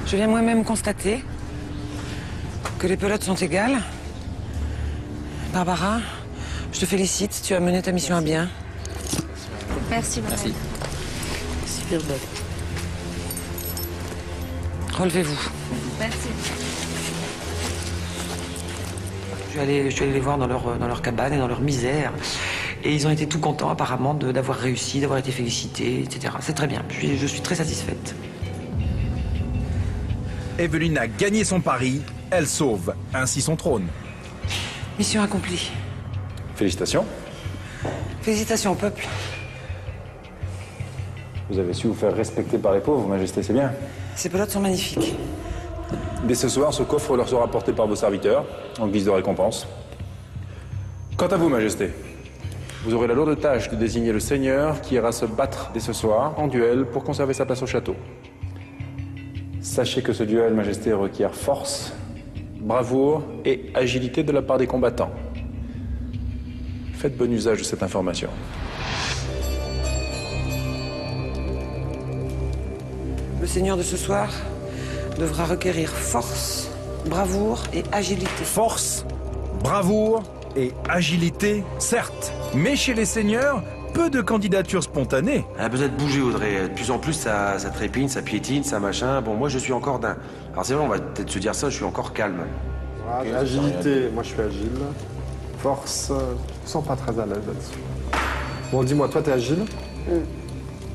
Je viens moi-même constater que les pelotes sont égales. Barbara, je te félicite, tu as mené ta mission à bien. Merci, madame. Merci. Super belle. Relevez-vous. Merci. Je suis allé les voir dans leur cabane et dans leur misère. Et ils ont été tout contents apparemment d'avoir réussi, d'avoir été félicités, etc. C'est très bien, je suis très satisfaite. Evelyne a gagné son pari, elle sauve ainsi son trône. Mission accomplie. Félicitations. Félicitations au peuple. Vous avez su vous faire respecter par les pauvres, Majesté, c'est bien. Ces pelotes sont magnifiques. Dès ce soir, ce coffre leur sera apporté par vos serviteurs, en guise de récompense. Quant à vous, Majesté, vous aurez la lourde tâche de désigner le seigneur qui ira se battre dès ce soir en duel pour conserver sa place au château. Sachez que ce duel, Majesté, requiert force, bravoure et agilité de la part des combattants. Faites bon usage de cette information. Le seigneur de ce soir devra requérir force, bravoure et agilité. Force, bravoure et agilité, certes. Mais chez les seigneurs, peu de candidatures spontanées. Elle a besoin de bouger, Audrey. De plus en plus, ça trépine, ça piétine, ça machin. Bon, moi, je suis encore d'un... Alors c'est vrai, on va peut-être se dire ça, je suis encore calme. Okay, agilité, moi je suis agile. Force, je me sens pas très à l'aise là-dessus. Bon, dis-moi, toi t'es agile?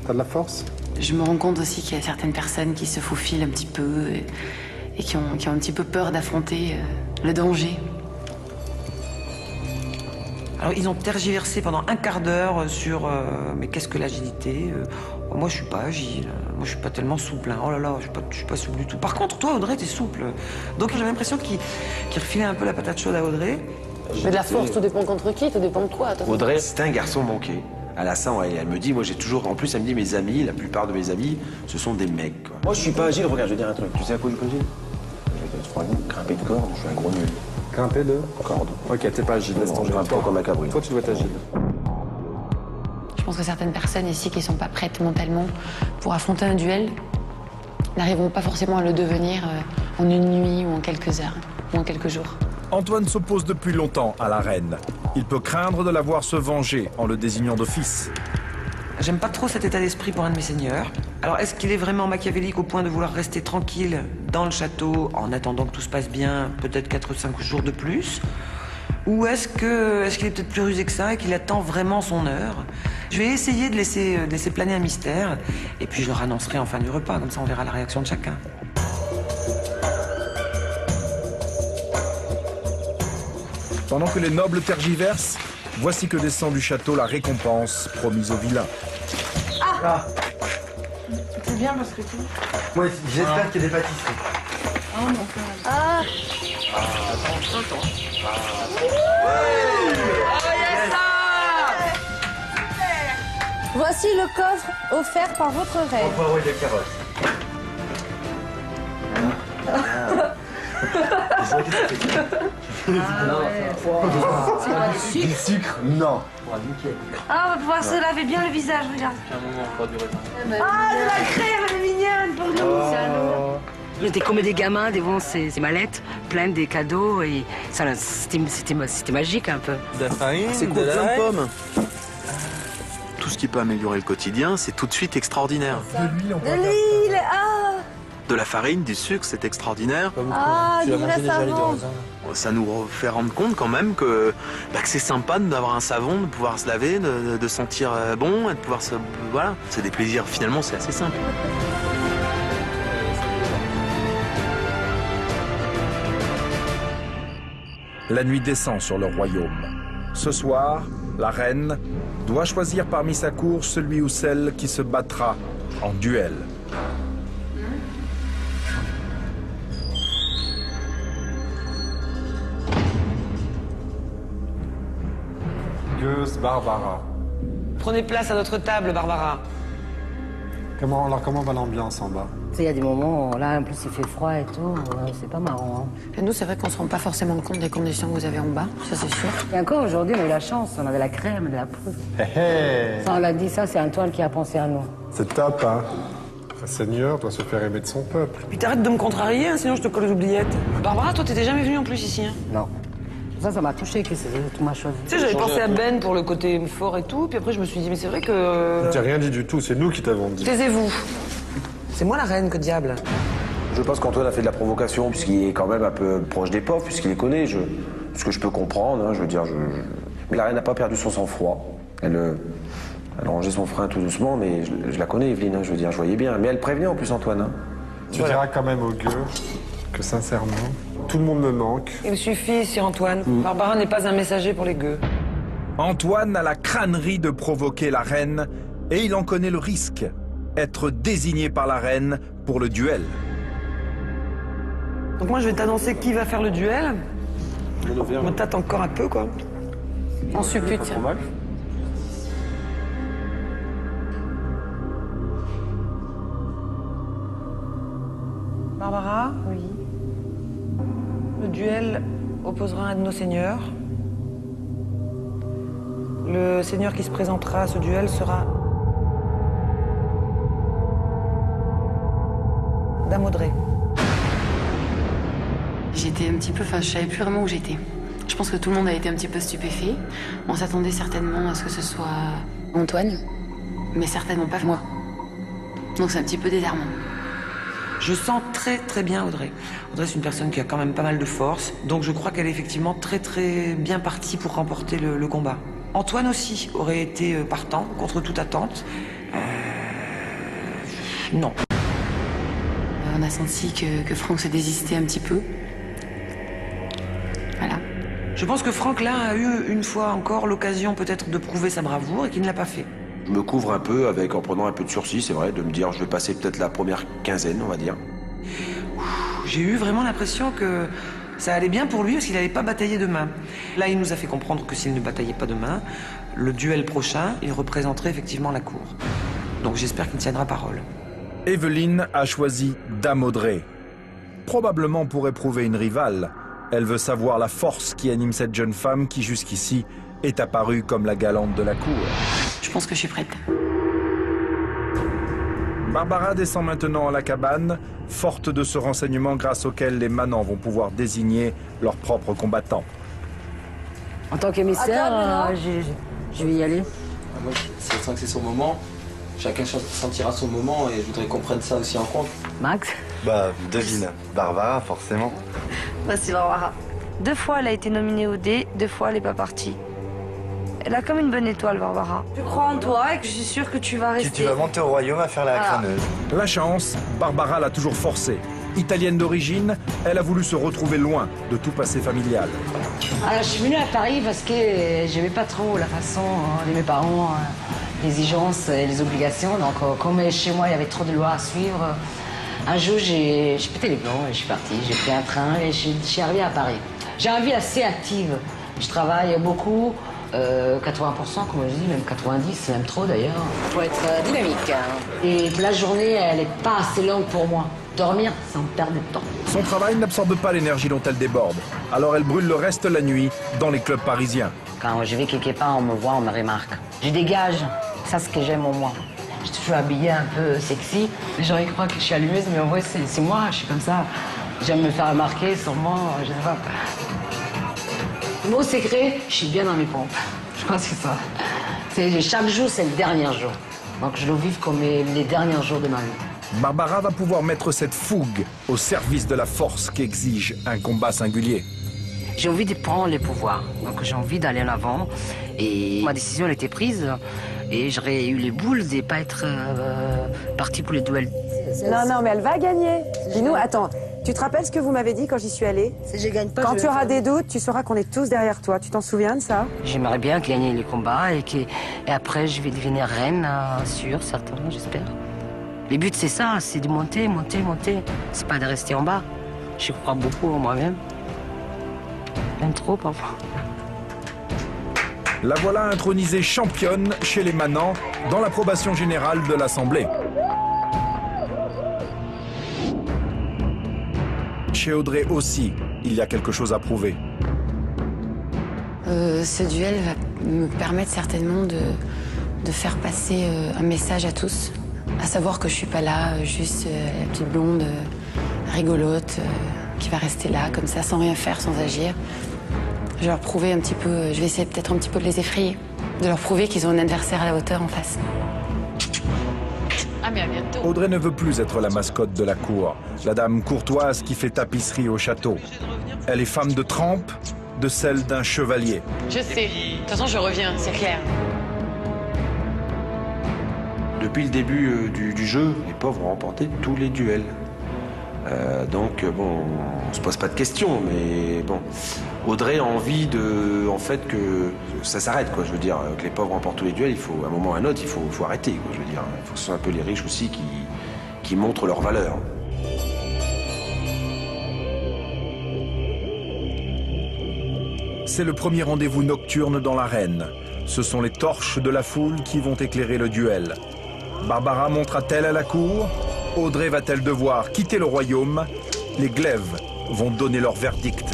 T'as de la force? Je me rends compte aussi qu'il y a certaines personnes qui se faufilent un petit peu et qui ont un petit peu peur d'affronter le danger. Alors ils ont tergiversé pendant un quart d'heure sur mais qu'est-ce que l'agilité? Moi je suis pas agile, moi je suis pas tellement souple. Hein. Oh là là, je suis pas souple du tout. Par contre toi Audrey t'es souple. Donc j'avais l'impression qu'il refilait un peu la patate chaude à Audrey. Mais de la force, tout dépend contre qui, tout dépend de quoi. Toi. Audrey, c'est un garçon manqué. Elle a ça, elle me dit, moi j'ai toujours... En plus, elle me dit, mes amis, la plupart de mes amis, ce sont des mecs, quoi. Moi, je suis pas agile, regarde, je vais dire un truc. Tu sais à quoi je suis agile? Je vais grimper de corde, je suis un gros nul. Grimper de corde. Ok, t'es pas agile, laisse tomber. Je grimpe pas comme un cabri. Toi, tu dois être agile. Je pense que certaines personnes ici qui sont pas prêtes mentalement pour affronter un duel n'arriveront pas forcément à le devenir en une nuit ou en quelques heures ou en quelques jours. Antoine s'oppose depuis longtemps à la reine. Il peut craindre de la voir se venger en le désignant d'office. J'aime pas trop cet état d'esprit pour un de mes seigneurs. Alors est-ce qu'il est vraiment machiavélique au point de vouloir rester tranquille dans le château en attendant que tout se passe bien, peut-être 4 ou 5 jours de plus? Ou est-ce qu'il est peut-être plus rusé que ça et qu'il attend vraiment son heure? Je vais essayer de laisser planer un mystère et puis je leur annoncerai en fin du repas, comme ça on verra la réaction de chacun. Pendant que les nobles tergiversent, voici que descend du château la récompense promise au vilain. Ah, c'est bien parce que tu... Moi, j'espère qu'il y a des pâtisseries. Oh mon frère. Ah. Attends. Voici le coffre offert par votre reine. Poireaux et des carottes. Du sucre? Non. Ah, on va pouvoir se laver bien le visage, regarde. Un moment, pas du raisin. Ah, de la crème, elle est mignonne pour nous. C'est à nous. On était comme des gamins devant ces mallettes pleines des cadeaux et c'était magique un peu. De la farine, c'est cool, plein de pommes. Tout ce qui peut améliorer le quotidien, c'est tout de suite extraordinaire. De l'huile, ah. De la farine, du sucre, c'est extraordinaire. Ah, du vrai savon. Ça nous fait rendre compte quand même que c'est sympa d'avoir un savon, de pouvoir se laver, de sentir bon et de pouvoir se... Voilà, c'est des plaisirs, finalement, c'est assez simple. La nuit descend sur le royaume. Ce soir, la reine doit choisir parmi sa cour celui ou celle qui se battra en duel. fameuse Barbara. Prenez place à notre table, Barbara. Comment va l'ambiance en bas? Il y a des moments, là, en plus, il fait froid et tout, c'est pas marrant. Et nous, c'est vrai qu'on se rend pas forcément compte des conditions que vous avez en bas, ça c'est sûr. Et encore aujourd'hui, on a eu la chance, on avait la crème, de la poudre. Ça, on l'a dit, ça, c'est Antoine qui a pensé à nous. C'est top, hein? Un seigneur doit se faire aimer de son peuple. Puis t'arrêtes de me contrarier, hein, sinon je te colle les oubliettes. Barbara, toi, t'étais jamais venue en plus ici, hein? Non. Ça m'a touché que c'est tout ma chose. Tu sais, j'avais pensé à Ben pour le côté fort et tout, puis après je me suis dit, mais c'est vrai que... Je t'ai rien dit du tout, c'est nous qui t'avons dit. Taisez-vous. C'est moi la reine, que diable. Je pense qu'Antoine a fait de la provocation, puisqu'il est quand même un peu proche des pauvres, puisqu'il les connaît. Ce que je peux comprendre, hein, je veux dire, mais la reine n'a pas perdu son sang-froid. Elle a rangé son frein tout doucement, mais je la connais, Evelyne, hein, je veux dire, je voyais bien. Mais elle prévenait en plus, Antoine. Hein. Tu diras quand même aux gueux que sincèrement, tout le monde me manque. Il me suffit, Sir Antoine. Barbara n'est pas un messager pour les gueux. Antoine a la crânerie de provoquer la reine et il en connaît le risque. Être désigné par la reine pour le duel. Donc moi je vais t'annoncer qui va faire le duel. On me tâte encore un peu, quoi. On suppute. Barbara? Oui. Le duel opposera un de nos seigneurs. Le seigneur qui se présentera à ce duel sera Dame Audrey. J'étais un petit peu, je savais plus vraiment où j'étais. Je pense que tout le monde a été un petit peu stupéfait. On s'attendait certainement à ce que ce soit Antoine, mais certainement pas moi. Donc c'est un petit peu désarmant. Je sens très très bien Audrey. Audrey, c'est une personne qui a quand même pas mal de force, donc je crois qu'elle est effectivement très très bien partie pour remporter le combat. Antoine aussi aurait été partant, contre toute attente. Non. On a senti que Franck se désistait un petit peu. Voilà. Je pense que Franck, là, a eu une fois encore l'occasion peut-être de prouver sa bravoure et qu'il ne l'a pas fait. Je me couvre un peu en prenant un peu de sursis, c'est vrai, de me dire je vais passer peut-être la première quinzaine, on va dire. J'ai eu vraiment l'impression que ça allait bien pour lui parce qu'il n'allait pas batailler demain. Là, il nous a fait comprendre que s'il ne bataillait pas demain, le duel prochain, il représenterait effectivement la cour. Donc j'espère qu'il tiendra parole. Evelyne a choisi Dame Audrey. Probablement pour éprouver une rivale. Elle veut savoir la force qui anime cette jeune femme qui jusqu'ici est apparue comme la galante de la cour. Je pense que je suis prête. Barbara descend maintenant à la cabane, forte de ce renseignement grâce auquel les manants vont pouvoir désigner leurs propres combattants. En tant qu'émissaire, je vais y aller. Moi, je sens que c'est son moment. Chacun sentira son moment et je voudrais qu'on prenne ça aussi en compte. Max? Bah, devine. Barbara, forcément. Bah, c'est Barbara. 2 fois, elle a été nominée au dé, 2 fois, elle n'est pas partie. Elle a comme une bonne étoile, Barbara. Je crois en toi et que je suis sûre que tu vas rester. Tu vas monter au royaume à faire la crâneuse. La chance, Barbara l'a toujours forcée. Italienne d'origine, elle a voulu se retrouver loin de tout passé familial. Alors, je suis venue à Paris parce que j'aimais pas trop la façon de mes parents, l'exigence et les obligations. Donc, comme chez moi, il y avait trop de lois à suivre, un jour, j'ai pété les plombs et je suis partie. J'ai pris un train et je suis arrivée à Paris. J'ai une vie assez active. Je travaille beaucoup. 80%, comme je dis, même 90%, même trop d'ailleurs. Faut être dynamique. Hein. Et la journée, elle n'est pas assez longue pour moi. Dormir, ça me perd du temps. Son travail n'absorbe pas l'énergie dont elle déborde. Alors elle brûle le reste la nuit dans les clubs parisiens. Quand je vais quelque part, on me voit, on me remarque. Je dégage. Ça, c'est ce que j'aime en moi. Je suis toujours habillée un peu sexy. Les gens ils croient que je suis allumeuse, mais en vrai, c'est moi. Je suis comme ça. J'aime me faire remarquer, sûrement, je sais pas. Mon secret, je suis bien dans mes pompes. Je crois que c'est ça. Chaque jour, c'est le dernier jour. Donc je le vis comme les derniers jours de ma vie. Barbara va pouvoir mettre cette fougue au service de la force qu'exige un combat singulier. J'ai envie de prendre les pouvoirs. Donc j'ai envie d'aller en avant. Et ma décision, elle était prise. Et j'aurais eu les boules de ne pas être partie pour les duels. Non, mais elle va gagner. Dis-nous, attends. Tu te rappelles ce que vous m'avez dit quand j'y suis allée? Si je gagne pas, quand tu auras des doutes, tu sauras qu'on est tous derrière toi. Tu t'en souviens de ça? J'aimerais bien gagner les combats et après je vais devenir reine, sûre, certainement, j'espère. Le but c'est ça, c'est de monter, monter, monter. C'est pas de rester en bas. Je crois beaucoup en moi-même. Même trop parfois. La voilà intronisée championne chez les manants dans l'approbation générale de l'Assemblée. Chez Audrey aussi, il y a quelque chose à prouver. Ce duel va me permettre certainement de faire passer un message à tous. À savoir que je suis pas là, juste la petite blonde rigolote qui va rester là, comme ça, sans rien faire, sans agir. Je vais leur prouver un petit peu, je vais essayer peut-être un petit peu de les effrayer, de leur prouver qu'ils ont un adversaire à la hauteur en face. Ah mais à bientôt. Audrey ne veut plus être la mascotte de la cour, la dame courtoise qui fait tapisserie au château. Elle est femme de trempe, de celle d'un chevalier. Je sais. De toute façon, je reviens, c'est clair. Depuis le début du jeu, les pauvres ont remporté tous les duels. Donc bon, on se pose pas de questions, mais bon, Audrey a envie en fait que ça s'arrête, quoi. Je veux dire, que les pauvres remportent tous les duels, il faut à un moment ou à un autre, il faut arrêter, quoi. Je veux dire, il faut que ce soit un peu les riches aussi qui montrent leur valeur. C'est le premier rendez-vous nocturne dans l'arène. Ce sont les torches de la foule qui vont éclairer le duel. Barbara montera-t-elle à la cour? Audrey va-t-elle devoir quitter le royaume? Les glaives vont donner leur verdict.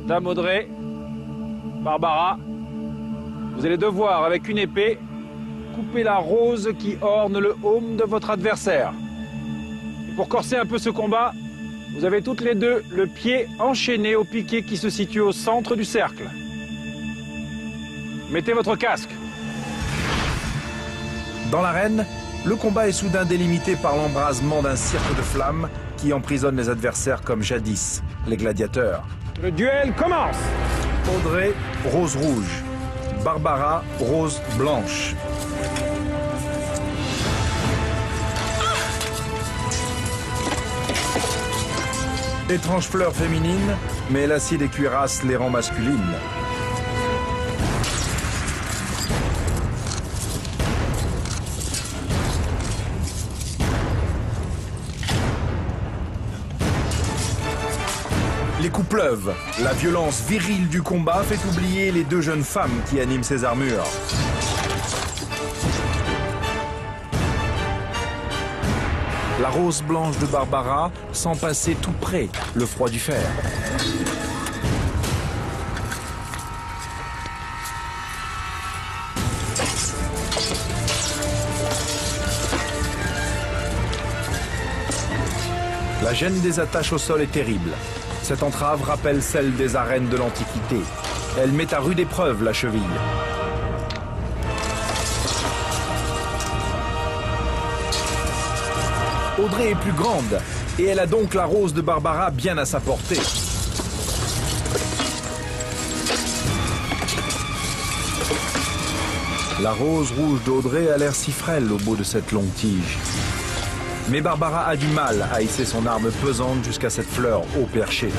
Dame Audrey, Barbara, vous allez devoir, avec une épée, couper la rose qui orne le haume de votre adversaire. Et pour corser un peu ce combat, vous avez toutes les deux le pied enchaîné au piquet qui se situe au centre du cercle. Mettez votre casque. Dans l'arène, le combat est soudain délimité par l'embrasement d'un cirque de flammes qui emprisonne les adversaires comme jadis, les gladiateurs. Le duel commence! Audrey, rose rouge. Barbara, rose blanche. Étrange fleur féminine, mais l'acier des cuirasses les rend masculines. Les coups pleuvent. La violence virile du combat fait oublier les deux jeunes femmes qui animent ces armures. La rose blanche de Barbara sent passer tout près le froid du fer. La gêne des attaches au sol est terrible. Cette entrave rappelle celle des arènes de l'Antiquité. Elle met à rude épreuve la cheville. Audrey est plus grande et elle a donc la rose de Barbara bien à sa portée. La rose rouge d'Audrey a l'air si frêle au bout de cette longue tige. Mais Barbara a du mal à hisser son arme pesante jusqu'à cette fleur haut perchée.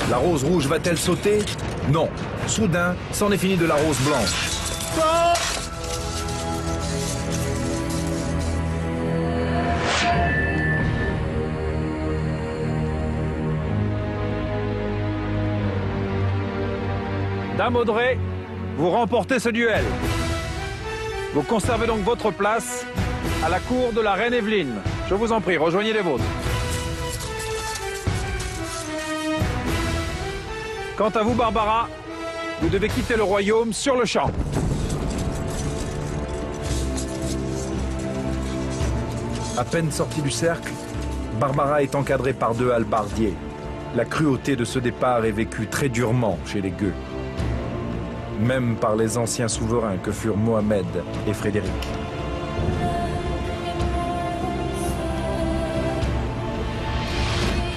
La rose rouge va-t-elle sauter? Non. Soudain, c'en est fini de la rose blanche. Dame Audrey, vous remportez ce duel. Vous conservez donc votre place à la cour de la reine Evelyne. Je vous en prie, rejoignez les vôtres. Quant à vous, Barbara, vous devez quitter le royaume sur le champ. À peine sortie du cercle, Barbara est encadrée par deux hallebardiers. La cruauté de ce départ est vécue très durement chez les gueux. Même par les anciens souverains que furent Mohamed et Frédéric.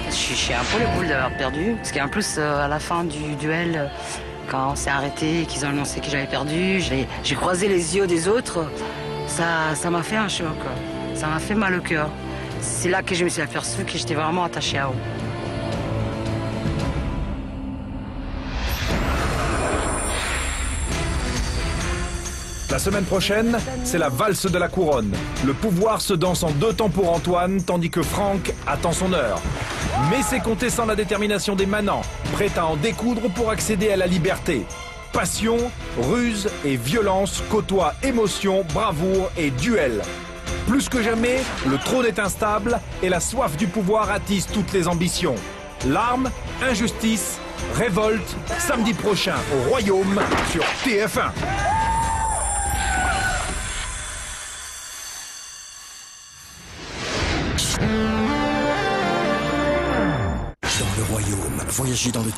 Je suis un peu les boules d'avoir perdu, parce qu'en plus, à la fin du duel, Quand on s'est arrêté et qu'ils ont annoncé que j'avais perdu, j'ai croisé les yeux des autres. Ça m'a fait un choc. Ça m'a fait mal au cœur. C'est là que je me suis aperçu que j'étais vraiment attachée à eux. La semaine prochaine, c'est la valse de la couronne. Le pouvoir se danse en 2 temps pour Antoine, tandis que Franck attend son heure. Mais c'est compter sans la détermination des manants, prêts à en découdre pour accéder à la liberté. Passion, ruse et violence côtoient émotion, bravoure et duel. Plus que jamais, le trône est instable et la soif du pouvoir attise toutes les ambitions. Larmes, injustice, révolte, samedi prochain au Royaume sur TF1. Dans le Royaume, voyagez dans le